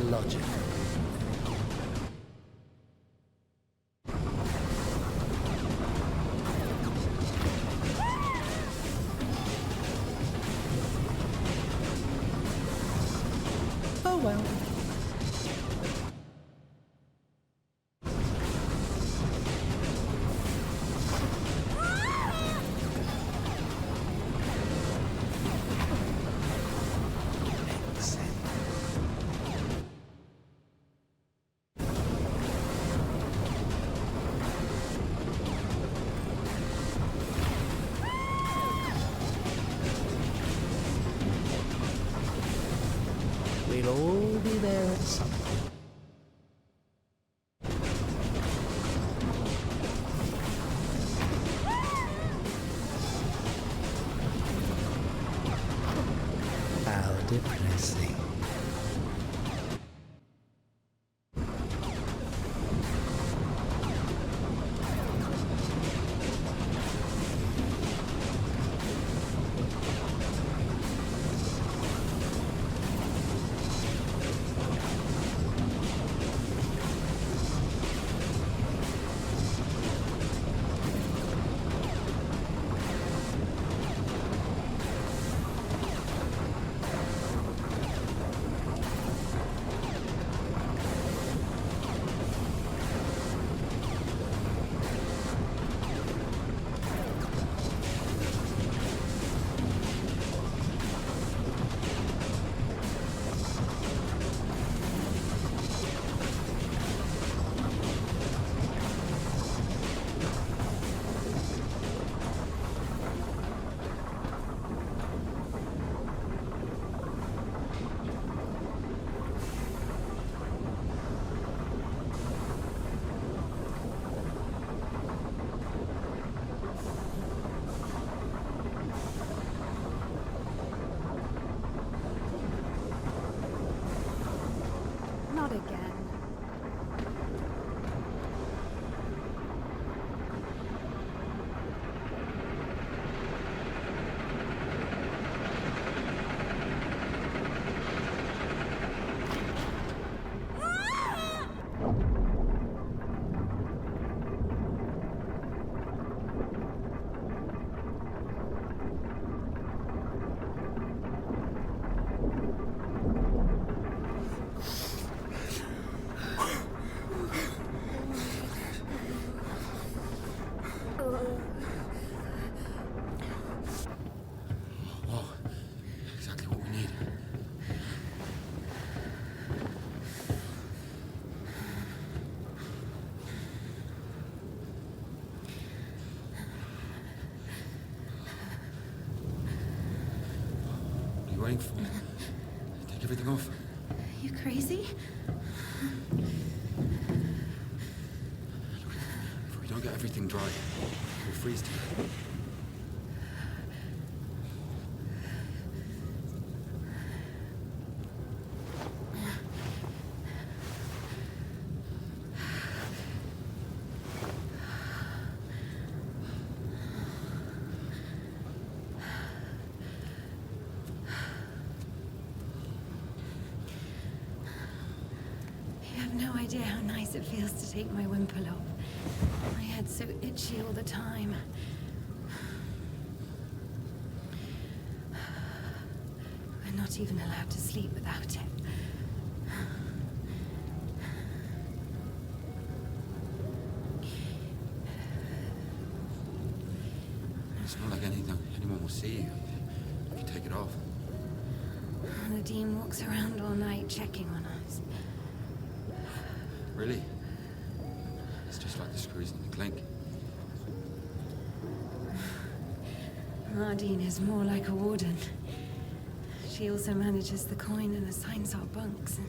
Logic. Oh well. We'll all be there at some point. How depressing. waiting for? Take everything off. You crazy? If we don't get everything dry, we'll freeze to death. No idea how nice it feels to take my wimple off. My head's so itchy all the time. We're not even allowed to sleep without it. It's not like anyone will see you if you take it off. The Dean walks around all night checking on us. Really? It's just like the screws in the clink. Mardine is more like a warden. She also manages the coin and assigns our bunks.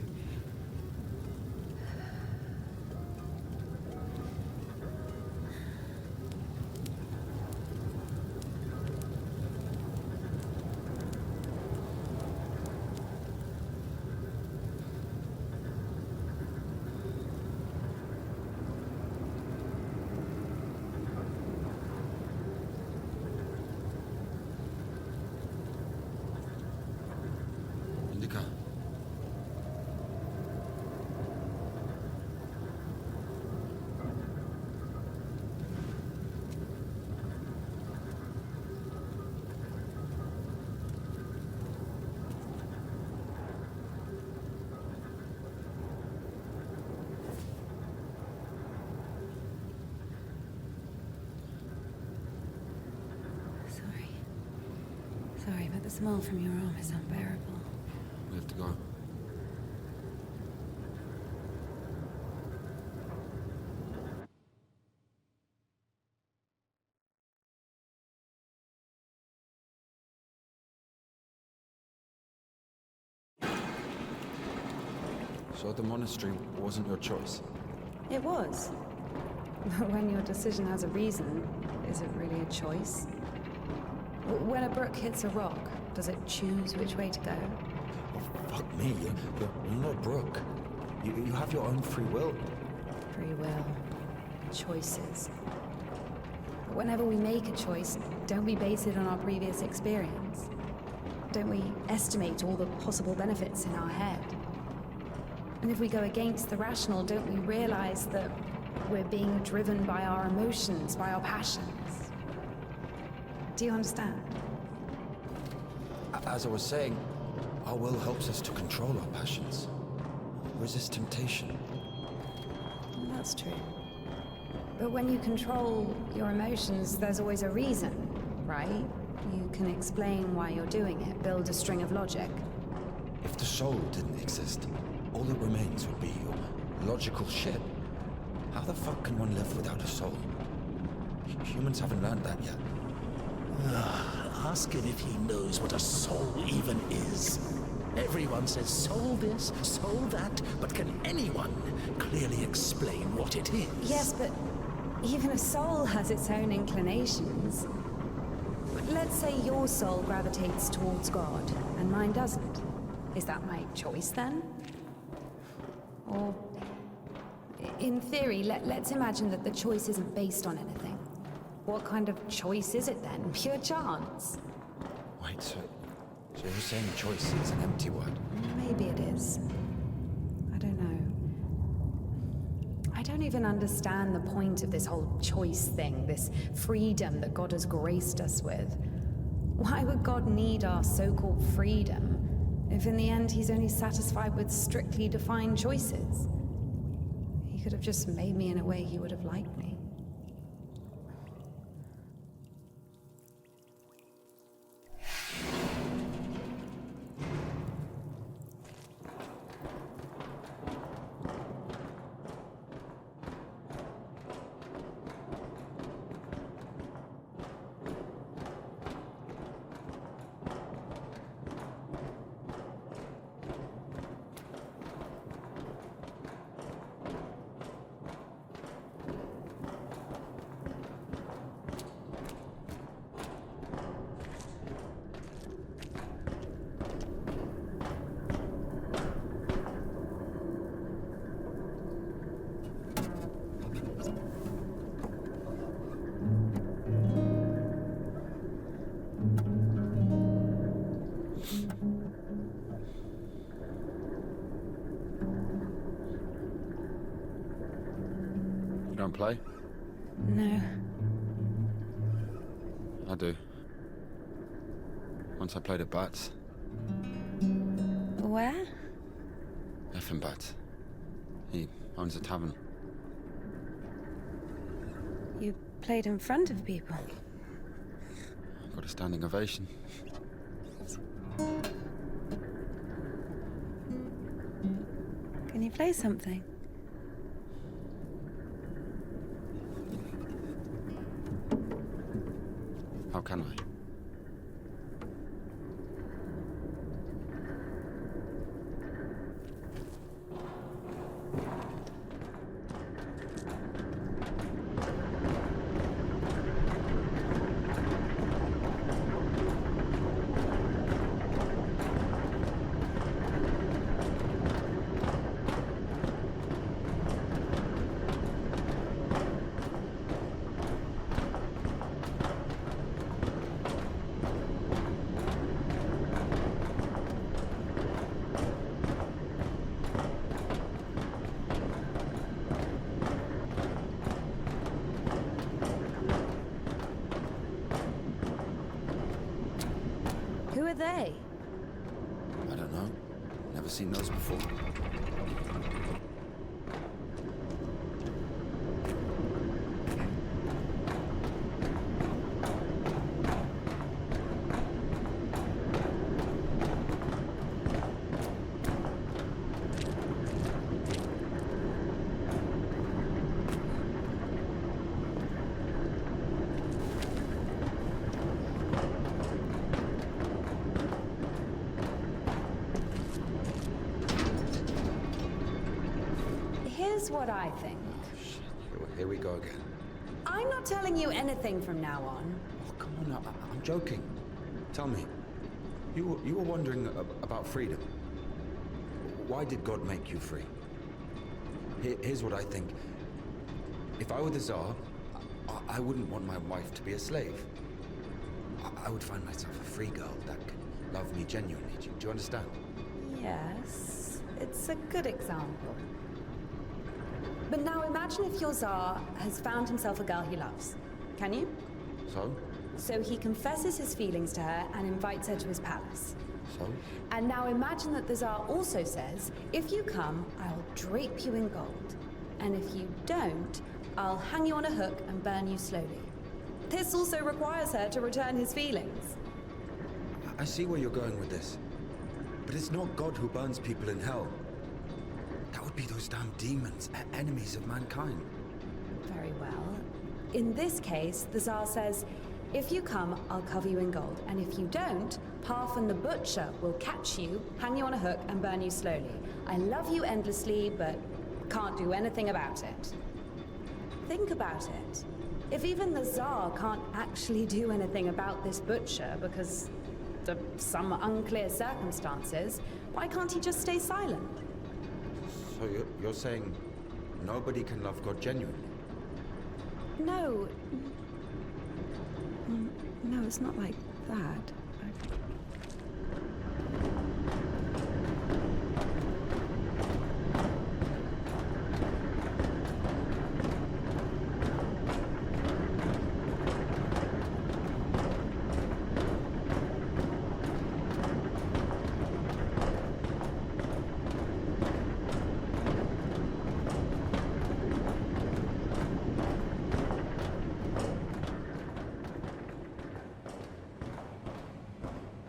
INDIKA. Sorry, but the smell from your arm is unbearable. We have to go. So the monastery wasn't your choice? It was. But when your decision has a reason, is it really a choice? When a brook hits a rock, does it choose which way to go? Oh, fuck me. You're not a brook. You have your own free will. Free will. Choices. But whenever we make a choice, don't we base it on our previous experience? Don't we estimate all the possible benefits in our head? And if we go against the rational, don't we realize that we're being driven by our emotions, by our passions? Do you understand? As I was saying, our will helps us to control our passions. Resist temptation. That's true. But when you control your emotions, there's always a reason, right? You can explain why you're doing it, build a string of logic. If the soul didn't exist, all that remains would be your logical shit. How the fuck can one live without a soul? Humans haven't learned that yet. Ask him if he knows what a soul even is. Everyone says soul this, soul that, but can anyone clearly explain what it is? Yes, but even a soul has its own inclinations. Let's say your soul gravitates towards God, and mine doesn't. Is that my choice then? Or, in theory, let's imagine that the choice isn't based on anything. What kind of choice is it then? Pure chance? Wait, so you're saying choice is an empty word? Maybe it is. I don't know. I don't even understand the point of this whole choice thing, this freedom that God has graced us with. Why would God need our so-called freedom if in the end he's only satisfied with strictly defined choices? He could have just made me in a way he would have liked me. don't play? No. I do. Once I played at Bats. Where? Effin Bats. He owns a tavern. You played in front of people. Got a standing ovation. Can you play something? How can I? Who are they? I don't know. Never seen those before. Here's what I think. Here we go again. I'm not telling you anything from now on. Oh, come on, I'm joking. Tell me, you were wondering about freedom. Why did God make you free? Here's what I think. If I were the Tsar, I wouldn't want my wife to be a slave. I would find myself a free girl that could love me genuinely. Do you understand? Yes, it's a good example. But now imagine if your Tsar has found himself a girl he loves. Can you? So? So he confesses his feelings to her and invites her to his palace. So? And now imagine that the Tsar also says, if you come, I'll drape you in gold. And if you don't, I'll hang you on a hook and burn you slowly. This also requires her to return his feelings. I see where you're going with this. But it's not God who burns people in hell. That would be those damn demons, enemies of mankind. Very well. In this case, the Tsar says, if you come, I'll cover you in gold. And if you don't, Parfan the Butcher will catch you, hang you on a hook, and burn you slowly. I love you endlessly, but can't do anything about it. Think about it. If even the Tsar can't actually do anything about this butcher because of some unclear circumstances, why can't he just stay silent? So you're saying nobody can love God genuinely? No. No, it's not like that.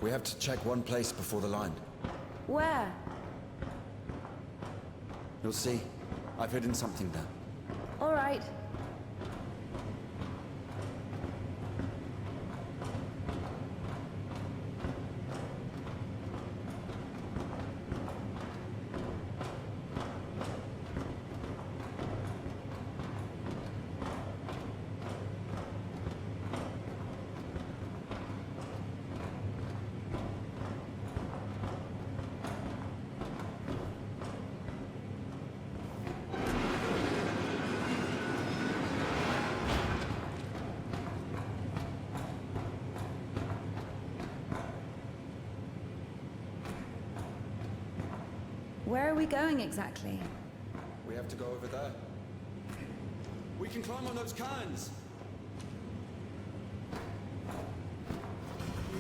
We have to check one place before the line. Where? You'll see. I've hidden something there. All right. Where are we going exactly? We have to go over there. We can climb on those cans.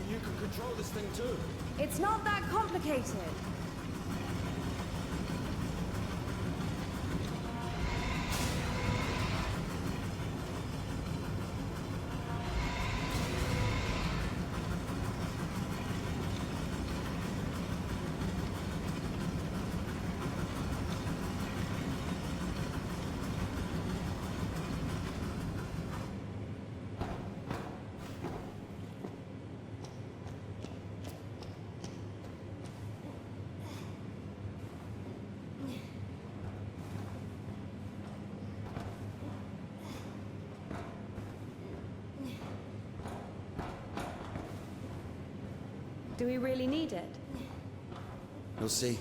You can control this thing too. It's not that complicated. Do we really need it? You'll see.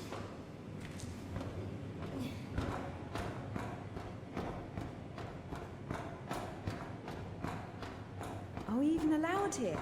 Are we even allowed here?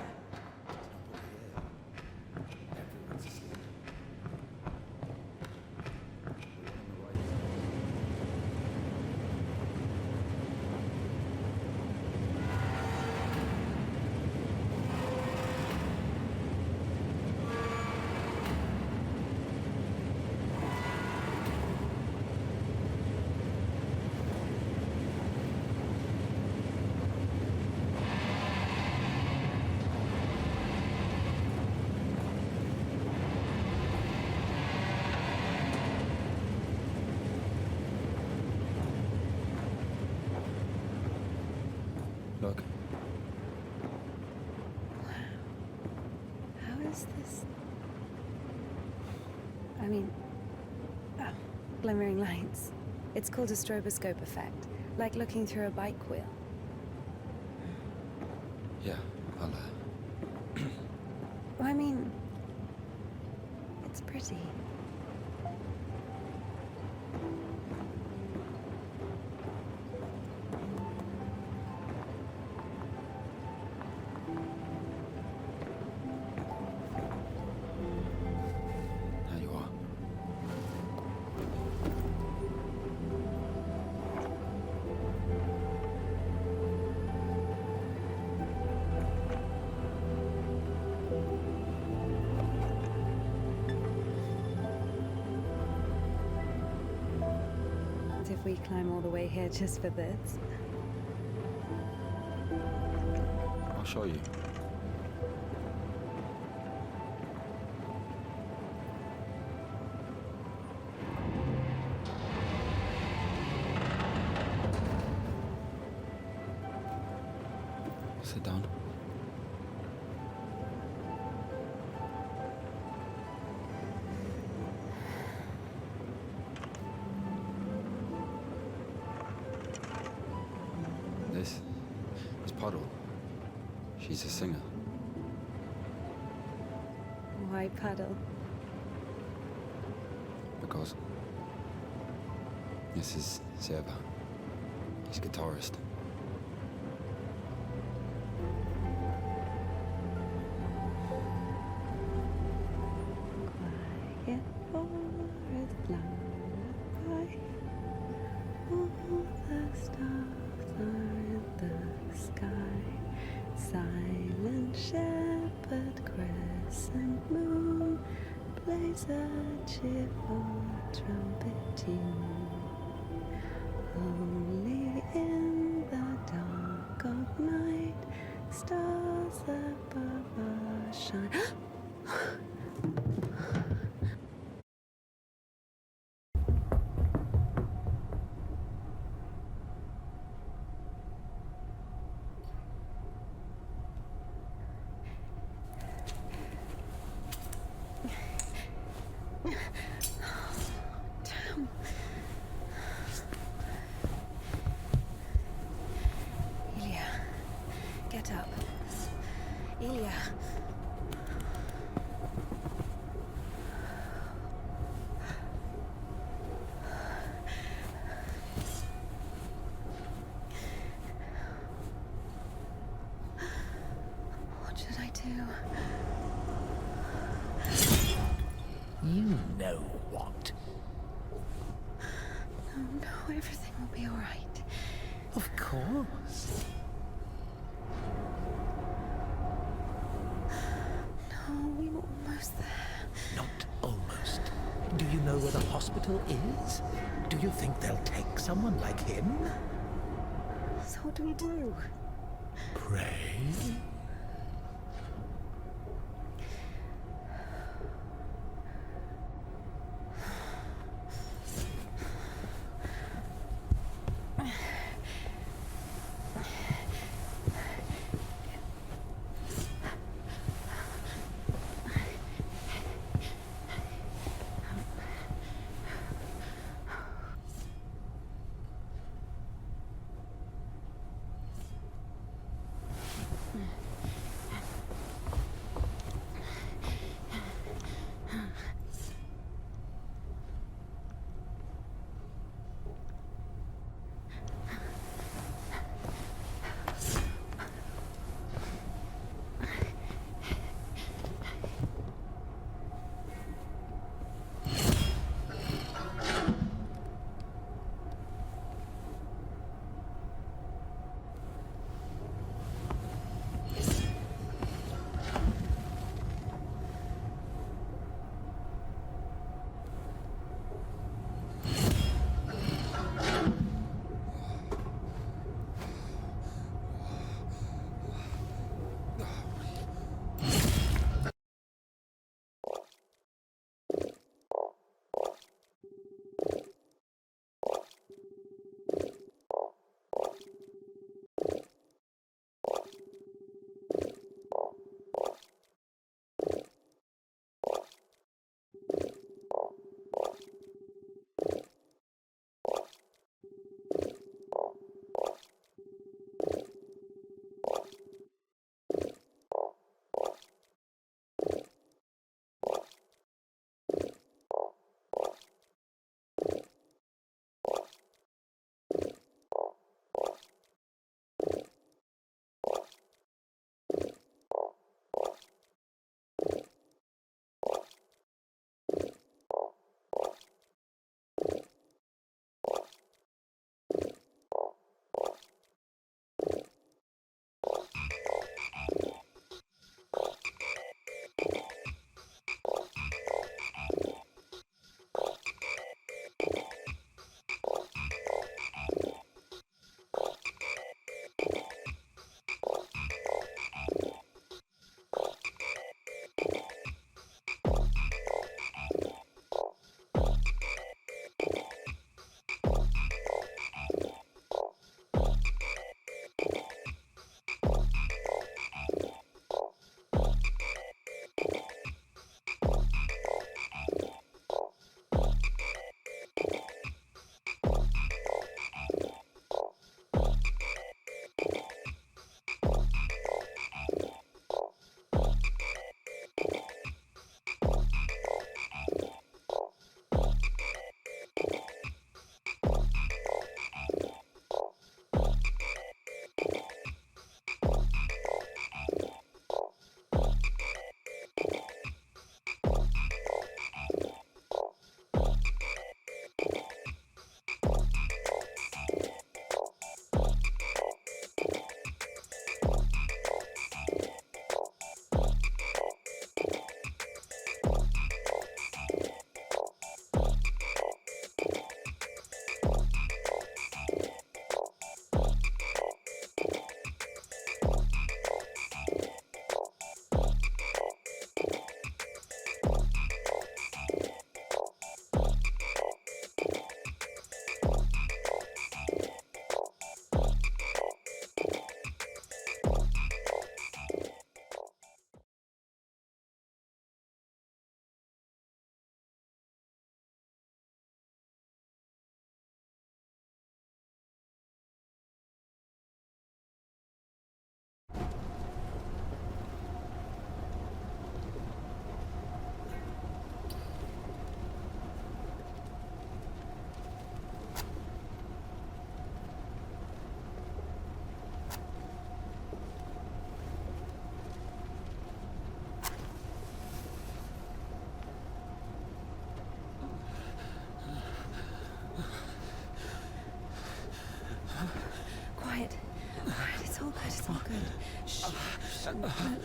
Look. How is this? I mean, glimmering lights. It's called a stroboscope effect, like looking through a bike wheel. Yeah, I'll, I mean, it's pretty. There you are. If we climb all the way here just for this. I'll show you. Sit down. This is Puddle. She's a singer. Why Puddle? Because this is Seba. He's a guitarist. Quiet forest lullaby. All the stars are in the sky. Silent shepherd, crescent moon plays a cheerful trumpet tune. Only in the dark of night, stars above us shine. Damn. Ilya, get up. Ilya. What should I do? You know what? No, everything will be all right. Of course. No, we were almost there. Not almost. Do you know where the hospital is? Do you think they'll take someone like him? So what do we do? Pray?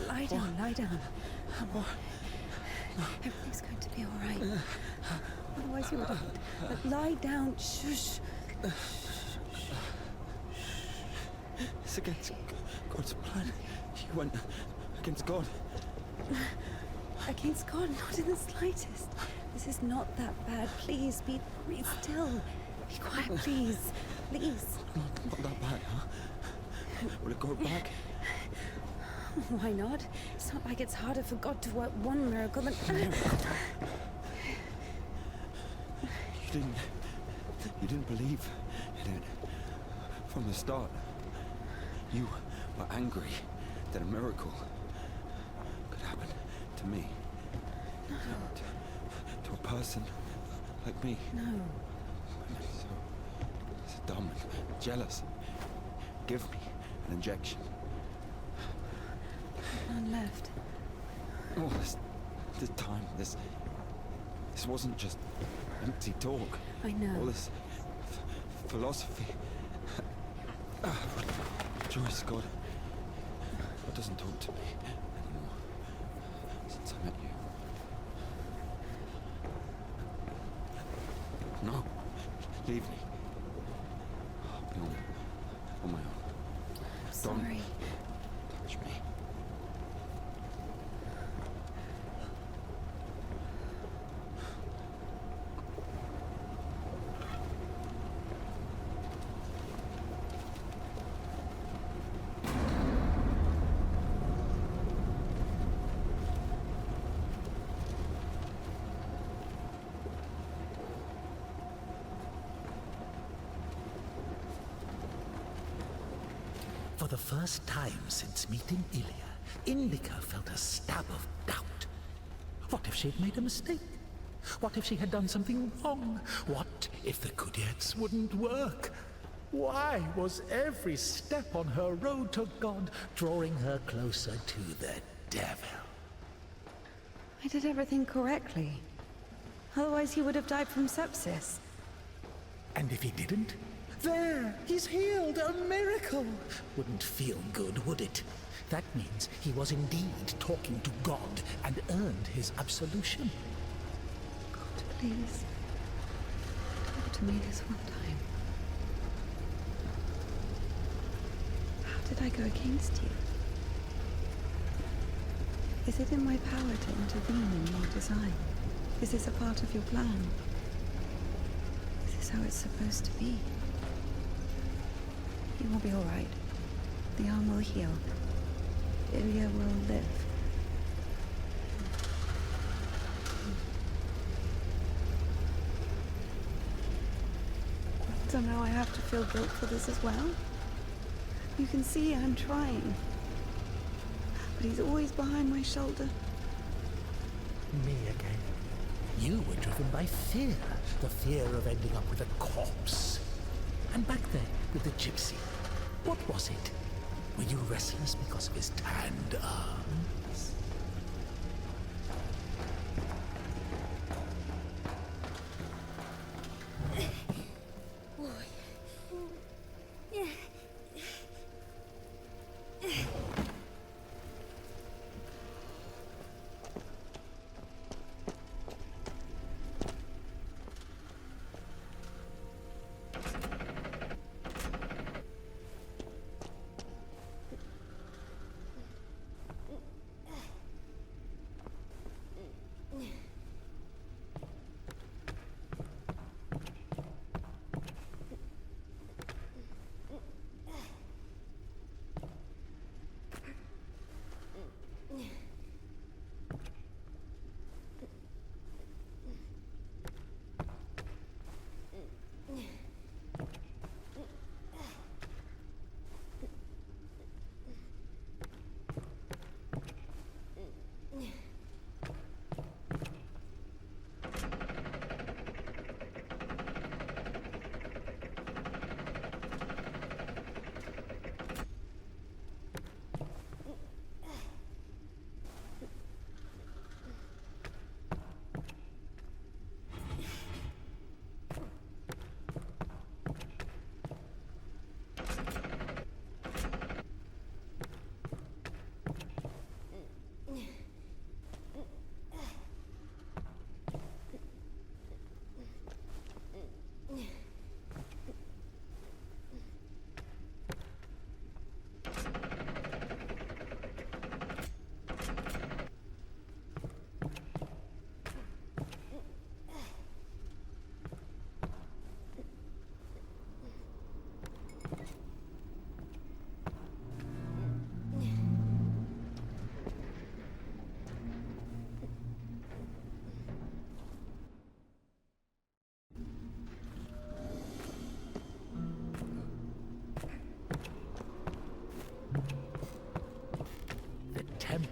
Lie down, lie down. Everything's going to be all right. Otherwise you would lie down. Shush. It's against God's plan. You went against God. Against God, not in the slightest. This is not that bad. Please, be still. Be quiet, please. Please. Not that bad, huh? Will it go back? Why not? It's not like it's harder for God to work one miracle than... You didn't believe in it from the start. You were angry that a miracle could happen to me. No. To a person like me. No. So dumb and jealous. Give me an injection. None left. All this time, this wasn't just empty talk. I know. All this philosophy. Joyce, God doesn't talk to me anymore since I met you. No, leave me. I'll be on my own. I'm sorry. Don't touch me. For the first time since meeting Ilya, INDIKA felt a stab of doubt. What if she'd made a mistake? What if she had done something wrong? What if the Kudets wouldn't work? Why was every step on her road to God drawing her closer to the devil? I did everything correctly. Otherwise he would have died from sepsis. And if he didn't? There! He's healed! A miracle! Wouldn't feel good, would it? That means he was indeed talking to God and earned his absolution. God, please. Talk to me this one time. How did I go against you? Is it in my power to intervene in your design? Is this a part of your plan? Is this how it's supposed to be? You will be all right. The arm will heal. Ilya will live. So now I have to feel guilt for this as well? You can see I'm trying. But he's always behind my shoulder. Me again. You were driven by fear. The fear of ending up with a corpse. And back then, with the gypsy, what was it? Were you restless because of his tanned arms?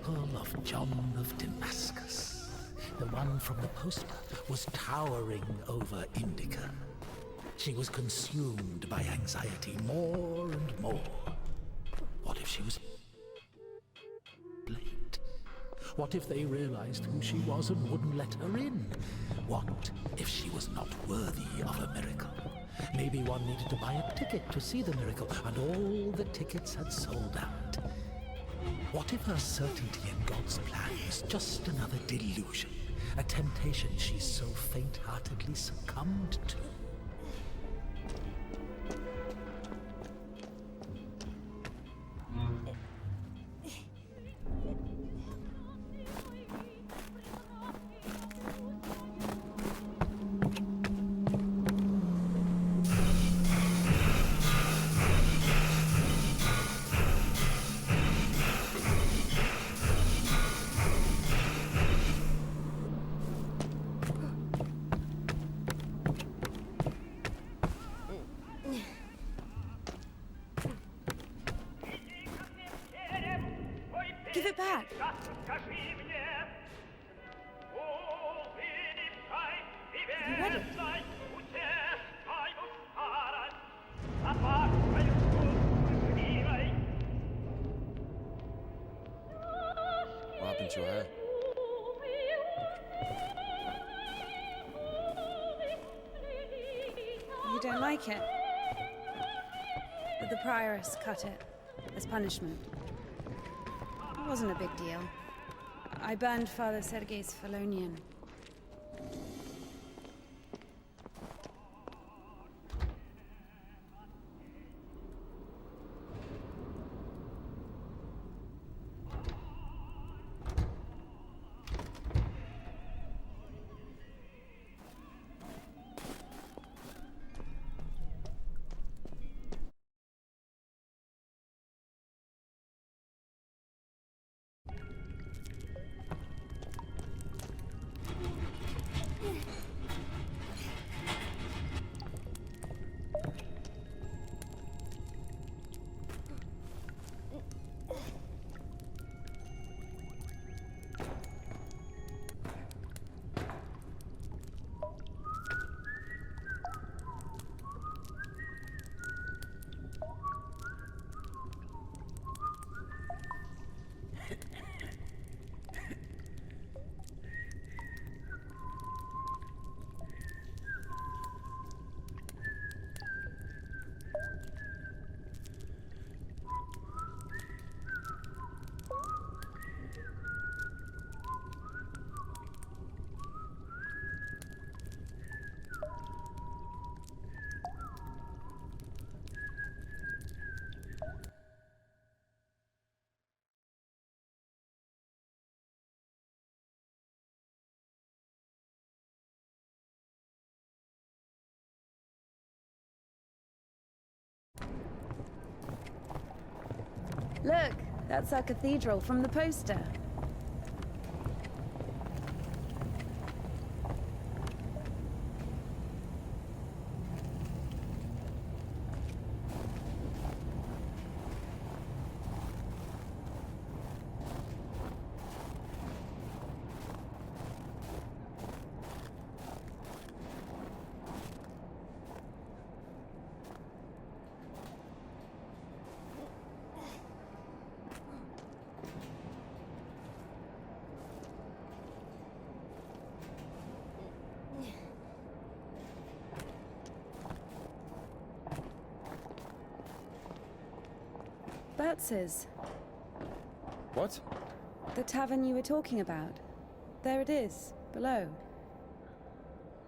miracle of John of Damascus. The one from the poster was towering over INDIKA. She was consumed by anxiety more and more. What if she was blamed? What if they realized who she was and wouldn't let her in? What if she was not worthy of a miracle? Maybe one needed to buy a ticket to see the miracle, and all the tickets had sold out. What if her certainty in God's plan was just another delusion, a temptation she so faint-heartedly succumbed to? Give it back. You ready? What happened to your hair? You don't like it? But the prioress cut it as punishment. It wasn't a big deal. I burned Father Sergei's Felonian. Look, that's our cathedral from the poster. Bertz's. What? The tavern you were talking about. There it is, below.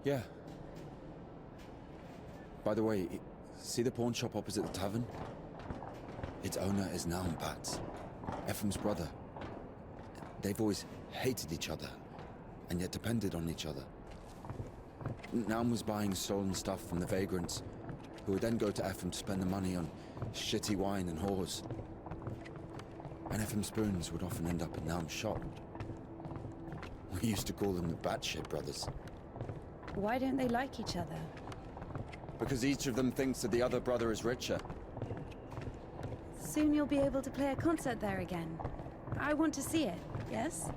Yeah. By the way, see the pawn shop opposite the tavern? Its owner is Naum Bats, Ephraim's brother. They've always hated each other, and yet depended on each other. Naum was buying stolen stuff from the vagrants, who would then go to Ephraim to spend the money on shitty wine and whores. And Ephraim's spoons would often end up in Naum's shop. We used to call them the Batshit brothers. Why don't they like each other? Because each of them thinks that the other brother is richer. Soon you'll be able to play a concert there again. I want to see it, yes?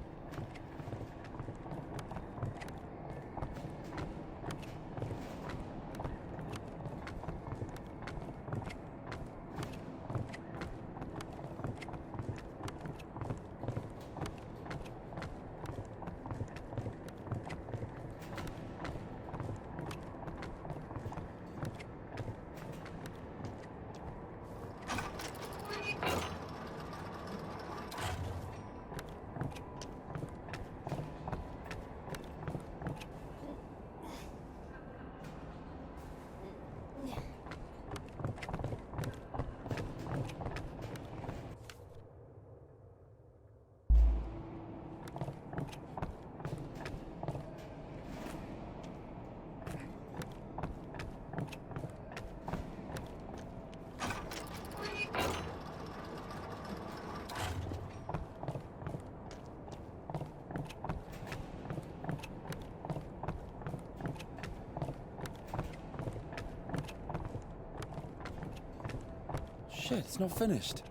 Shit, it's not finished.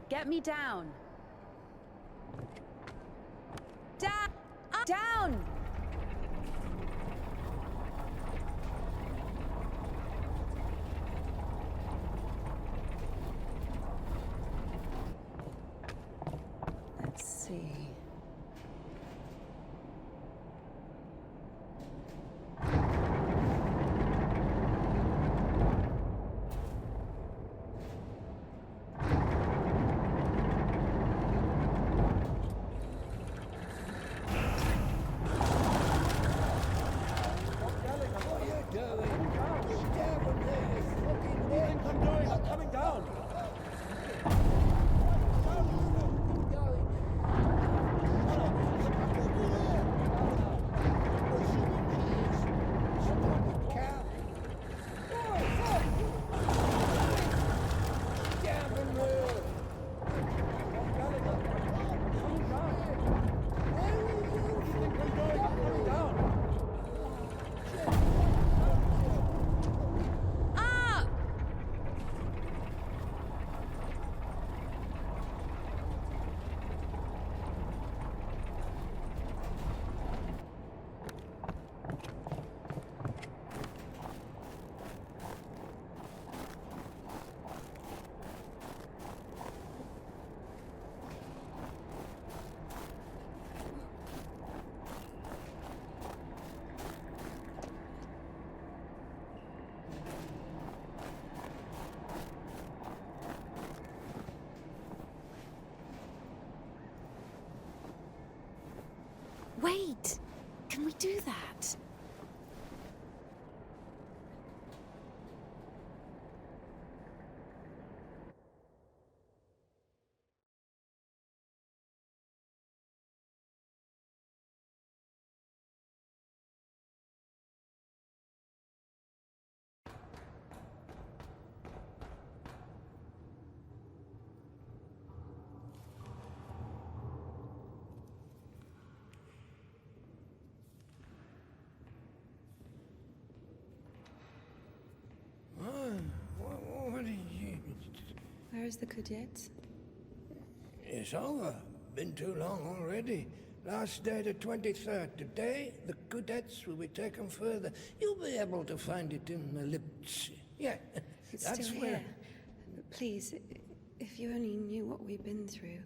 Get me down. Down! Let's see. Wait! Can we do that? What is it? Where is the Kudets? It's over. Been too long already. Last day the 23rd. Today, the Kudets will be taken further. You'll be able to find it in the lips. Yeah, It's that's still where... here. Please, if you only knew what we've been through.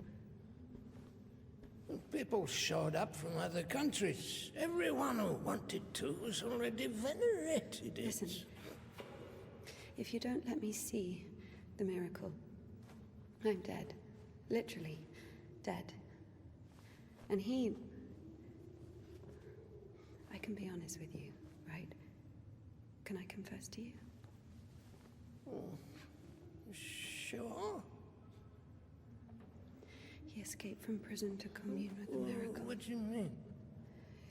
People showed up from other countries. Everyone who wanted to was already venerated. Listen, if you don't let me see the miracle, I'm dead. Literally dead. And I can be honest with you, right? Can I confess to you? Sure. He escaped from prison to commune with the miracle. What do you mean?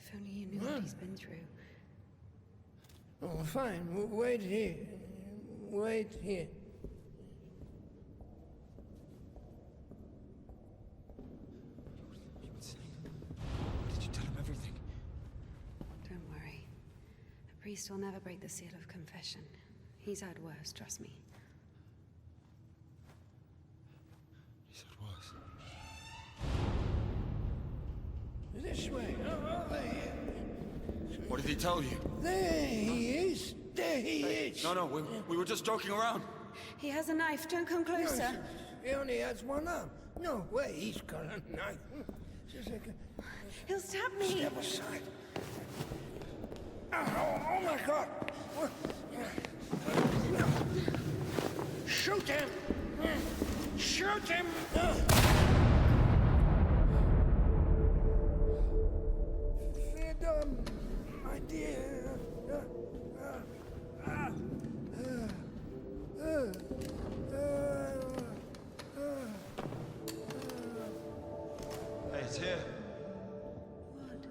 If only you knew what he's been through. Oh, fine. Wait here. Wait here. Did you tell him everything? Don't worry. A priest will never break the seal of confession. He's had worse, trust me. This way. Over here. What did he tell you? There he is. There he is. No, we were just joking around. He has a knife. Don't come closer. Nonsense. He only has one arm. No way he's got a knife. Just like He'll stab me. step aside. Oh my God! Shoot him! Shoot him! Freedom, my dear. Hey, it's here. What?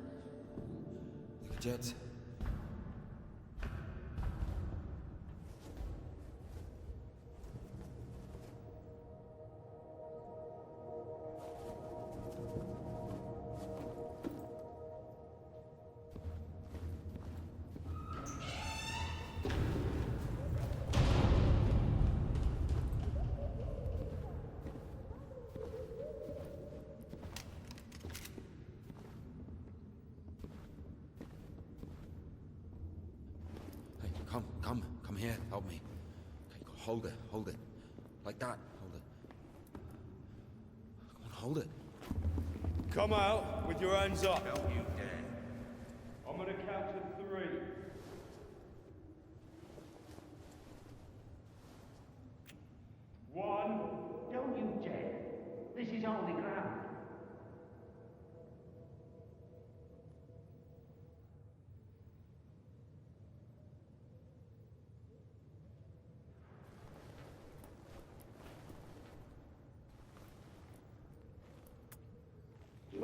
The Kudets. Come here, help me. Okay, hold it. Like that, hold it. Come on, hold it. Come out with your hands up. Don't you dare. I'm gonna count to 3. 1. Don't you dare. This is holy ground. 2.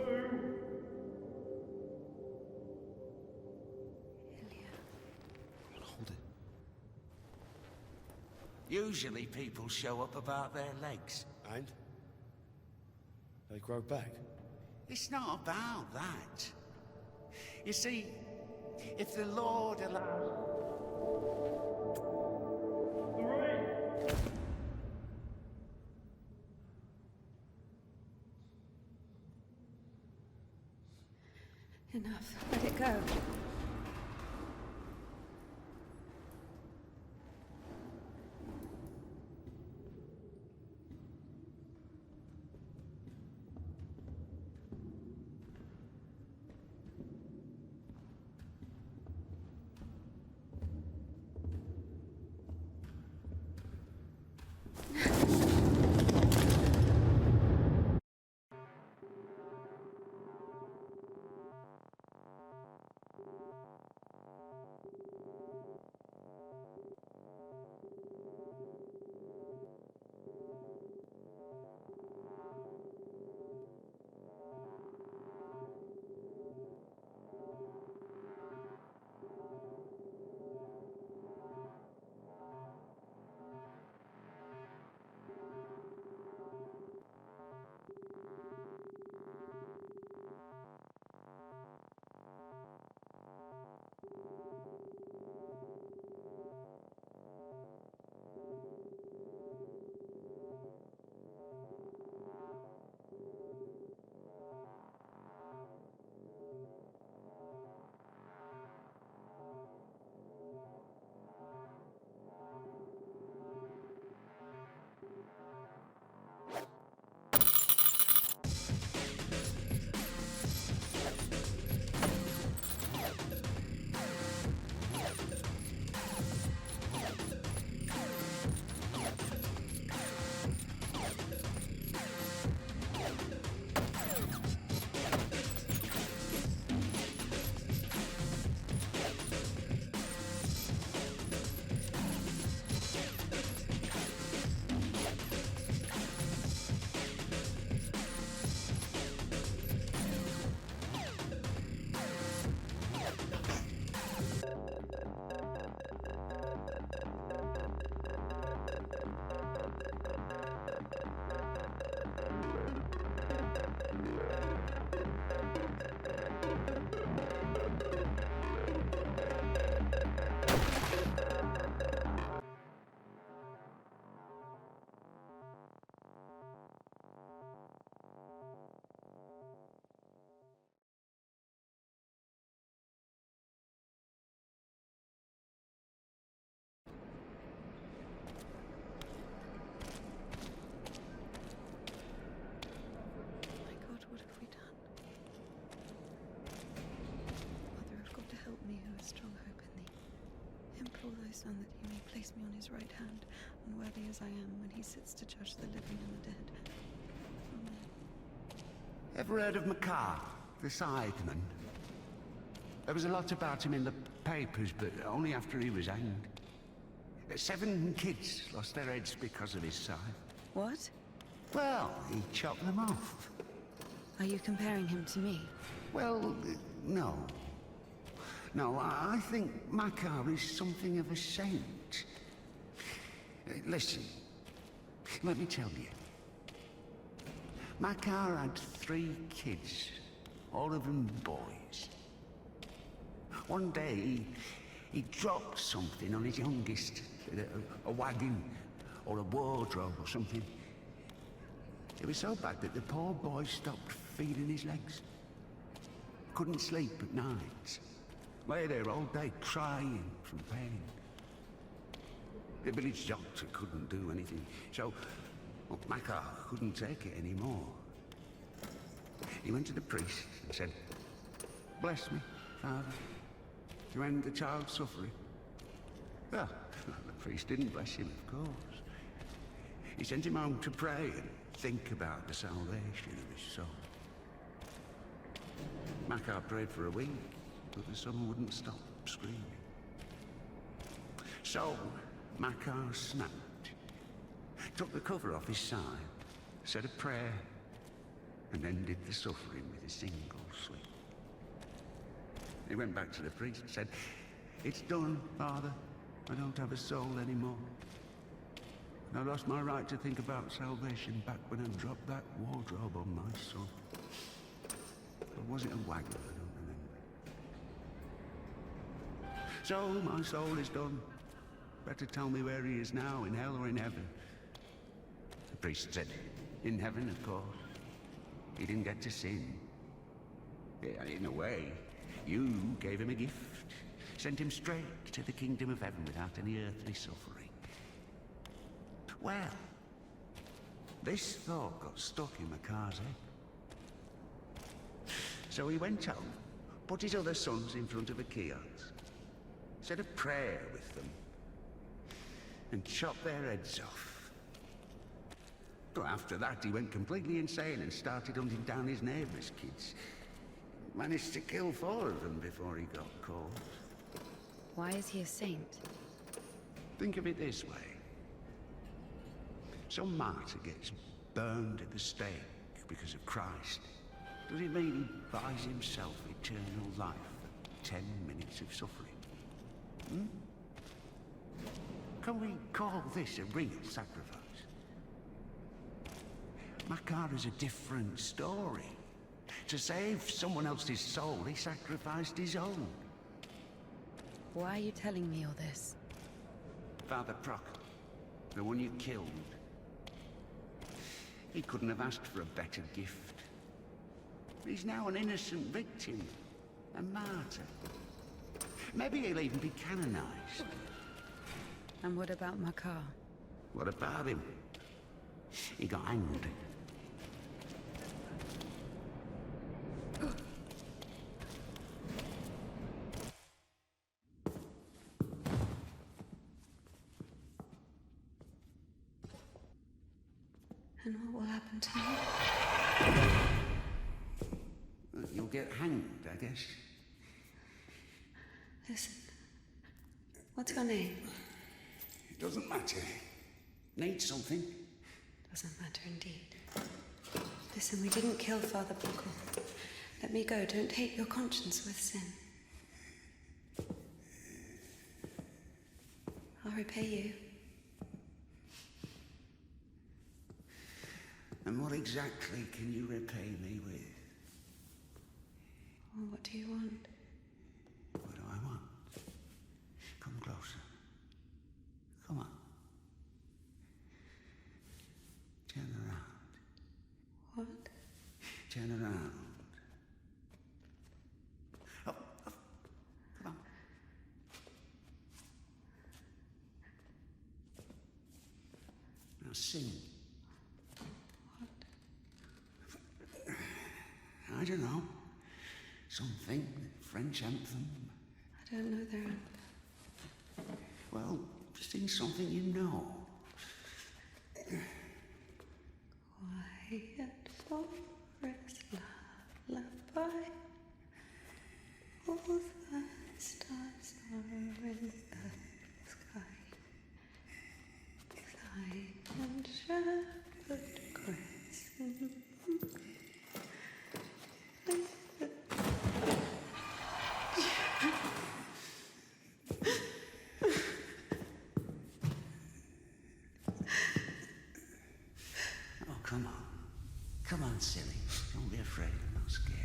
Hold it. Usually people show up about their legs. And? They grow back. It's not about that. You see, if the Lord allows... 3. Enough. Let it go. Son, that he may place me on his right hand, unworthy as I am, when he sits to judge the living and the dead. Amen. Ever heard of Makar the Scytheman? There was a lot about him in the papers, but only after he was hanged. 7 kids lost their heads because of his scythe. What? Well, he chopped them off. Are you comparing him to me? Well, no. No, I think Makar is something of a saint. Listen, let me tell you. Makar had 3 kids, all of them boys. One day, he dropped something on his youngest, a wagon, or a wardrobe or something. It was so bad that the poor boy stopped feeding his legs. Couldn't sleep at night. Lay there all day crying from pain. The village doctor couldn't do anything, so Makar couldn't take it anymore. He went to the priest and said, "Bless me, Father, to end the child's suffering." Well, the priest didn't bless him, of course. He sent him home to pray and think about the salvation of his soul. Makar prayed for a week, but the son wouldn't stop screaming. So, Makar snapped, took the cover off his side, said a prayer, and ended the suffering with a single sweep. He went back to the priest and said, "It's done, Father. I don't have a soul anymore. And I lost my right to think about salvation back when I dropped that wardrobe on my son. Or was it a wagon? I don't remember. So, my soul is done. Better tell me where he is now, in hell or in heaven." The priest said, "In heaven, of course. He didn't get to sin. Yeah, in a way, you gave him a gift. Sent him straight to the kingdom of heaven without any earthly suffering." Well, this thought got stuck in Makar's head. So he went home, put his other sons in front of a kiosk, said a prayer with them, and chopped their heads off. But after that, he went completely insane and started hunting down his neighbours' kids. Managed to kill 4 of them before he got caught. Why is he a saint? Think of it this way. Some martyr gets burned at the stake because of Christ. Does it mean he buys himself eternal life for 10 minutes of suffering? Can we call this a real sacrifice? Makar is a different story. To save someone else's soul, he sacrificed his own. Why are you telling me all this? Father Proc, the one you killed, he couldn't have asked for a better gift. He's now an innocent victim, a martyr. Maybe he'll even be canonized. And what about Makar? What about him? He got hanged. And what will happen to me? You'll get hanged, I guess. Listen. What's your name? It doesn't matter. Need something? Doesn't matter indeed. Listen, we didn't kill Father Buckle. Let me go. Don't taint your conscience with sin. I'll repay you. And what exactly can you repay me with? Well, what do you want? What do I want? Come closer. Come on. Turn around. What? Turn around. Up, up. Come on. Now sing. I don't know. Something. French anthem. I don't know their anthem. Well, sing something you know. Quiet forest lullaby. All the stars are in the sky. Silent shepherd crescent. Oh, come on. Come on, silly. Don't be afraid. I'm not scared.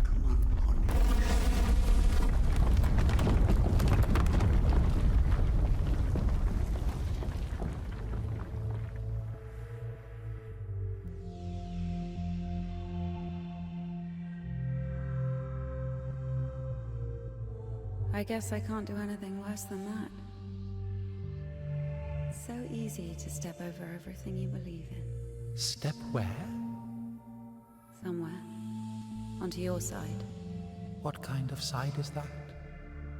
Come on, honey. I guess I can't do anything worse than that. It's so easy to step over everything you believe in. Step where? Somewhere. Onto your side. What kind of side is that?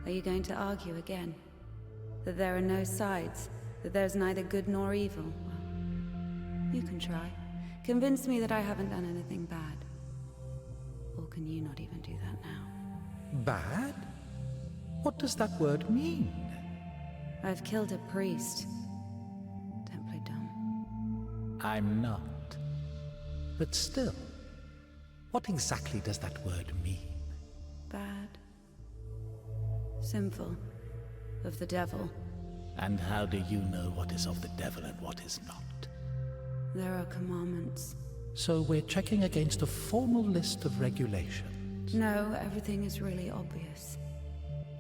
Are you going to argue again? That there are no sides? That there's neither good nor evil? Well, you can try. Convince me that I haven't done anything bad. Or can you not even do that now? Bad? What does that word mean? I've killed a priest. Don't play dumb. I'm not. But still, what exactly does that word mean? Bad. Sinful. Of the devil. And how do you know what is of the devil and what is not? There are commandments. So we're checking against a formal list of regulations. No, everything is really obvious.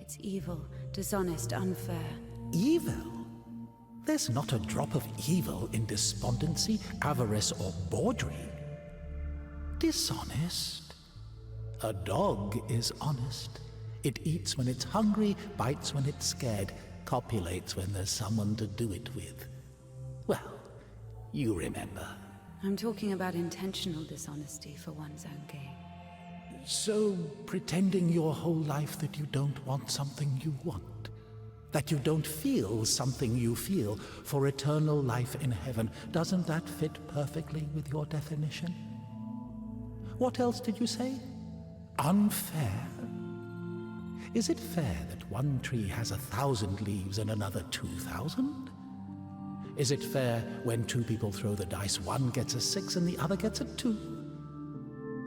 It's evil, dishonest, unfair. Evil? There's not a drop of evil in despondency, avarice, or bawdry. Dishonest? A dog is honest. It eats when it's hungry, bites when it's scared, copulates when there's someone to do it with. Well, you remember. I'm talking about intentional dishonesty for one's own gain. So, pretending your whole life that you don't want something you want, that you don't feel something you feel for eternal life in heaven, doesn't that fit perfectly with your definition? What else did you say? Unfair? Is it fair that one tree has 1,000 leaves and another 2,000? Is it fair when two people throw the dice, one gets a 6 and the other gets a 2?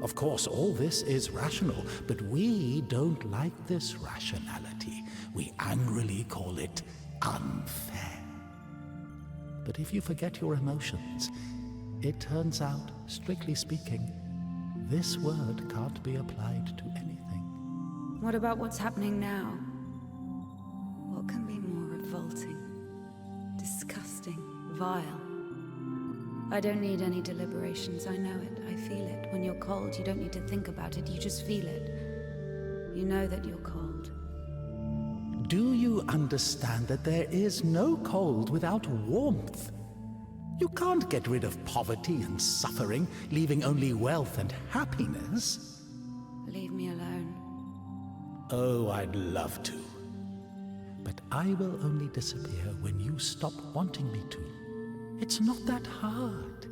Of course, all this is rational, but we don't like this rationality. We angrily call it unfair. But if you forget your emotions, it turns out, strictly speaking, this word can't be applied to anything. What about what's happening now? What can be more revolting, disgusting, vile? I don't need any deliberations, I know it, I feel it. When you're cold, you don't need to think about it, you just feel it. You know that you're cold. Do you understand that there is no cold without warmth? You can't get rid of poverty and suffering, leaving only wealth and happiness. Leave me alone. Oh, I'd love to. But I will only disappear when you stop wanting me to. It's not that hard.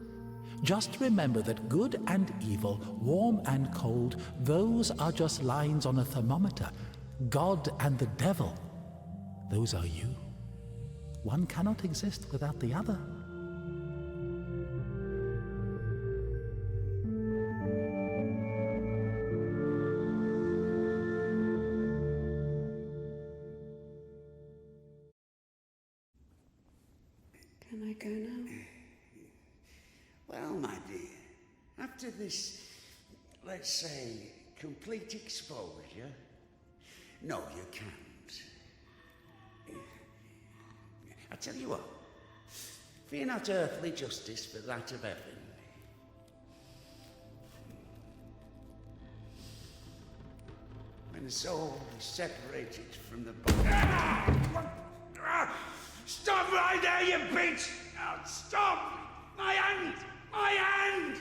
Just remember that good and evil, warm and cold, those are just lines on a thermometer. God and the devil, those are you. One cannot exist without the other. Can I go now? Well, my dear, after this, let's say, complete exposure, no, you can't. I tell you what, fear not earthly justice, but that of heaven. When the soul is separated from the body... Stop right there, you bitch! Now, stop! My hand! My hand!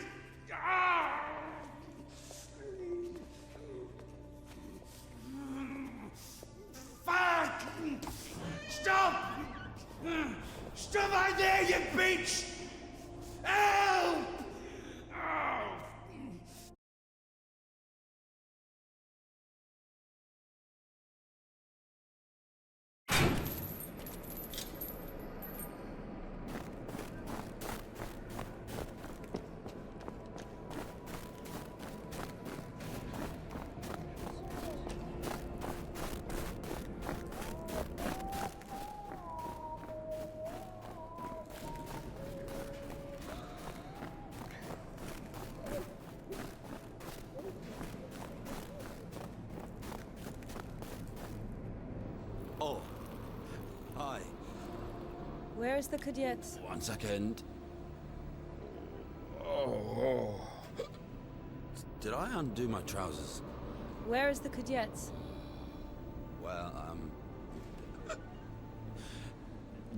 bitch! Help! Oh. Oh. Hi. Where is the Kudets? 1 second. Oh. Did I undo my trousers? Where is the Kudets? Well,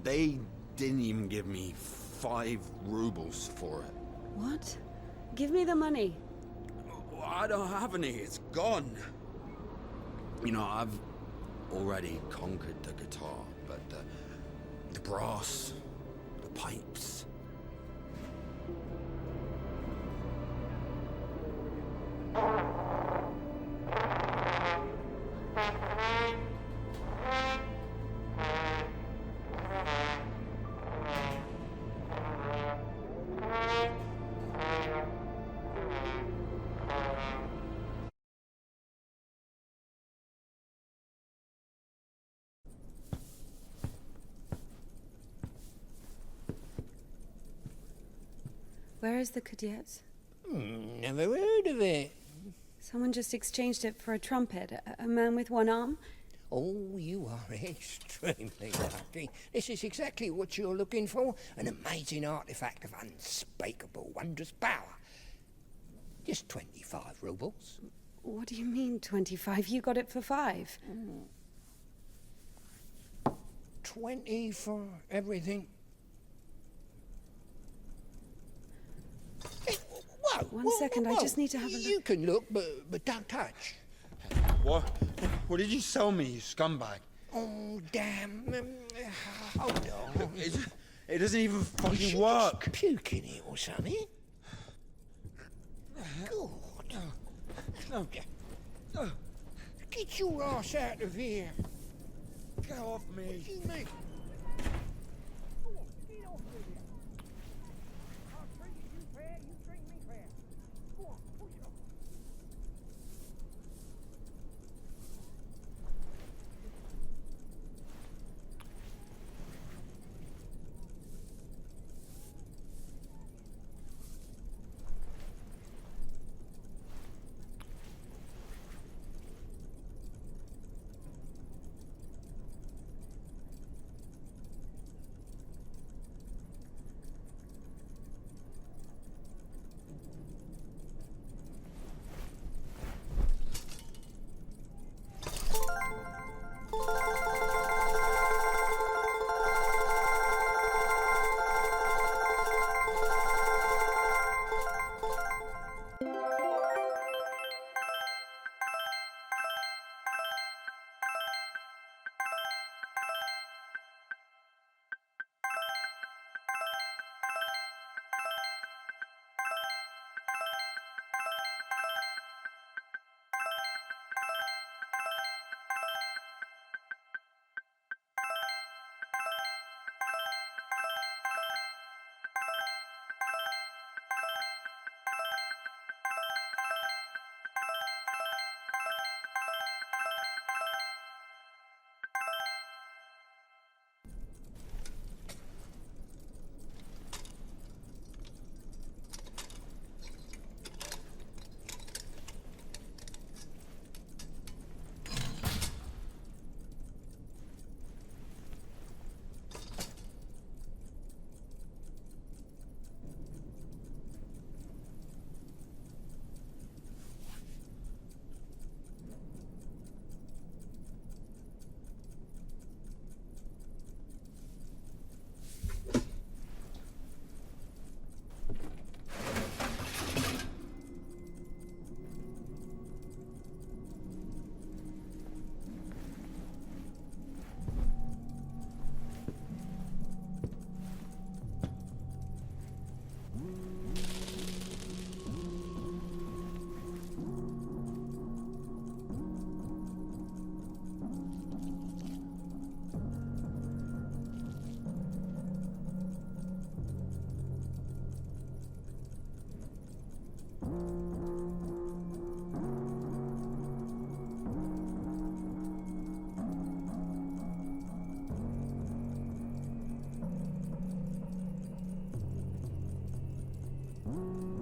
they didn't even give me 5 rubles for it. What? Give me the money. I don't have any, it's gone. You know, I've already conquered the guitar, but the brass, the pipes. Where is the Kudets? Never heard of it. Someone just exchanged it for a trumpet. A man with one arm? Oh, you are extremely lucky. This is exactly what you're looking for. An amazing artifact of unspeakable wondrous power. Just 25 rubles. What do you mean, 25? You got it for 5. 20 for everything. Hey, whoa, One second, I just need to have a look. You can look, but don't touch. What? What did you sell me, you scumbag? Oh, damn. Hold on. It doesn't even fucking work. Puke in it or something? God. Get your ass out of here. Get off me. What do you mean? Go on, get off with you. I treated you fair, you treat me fair. Go on, push it off. you.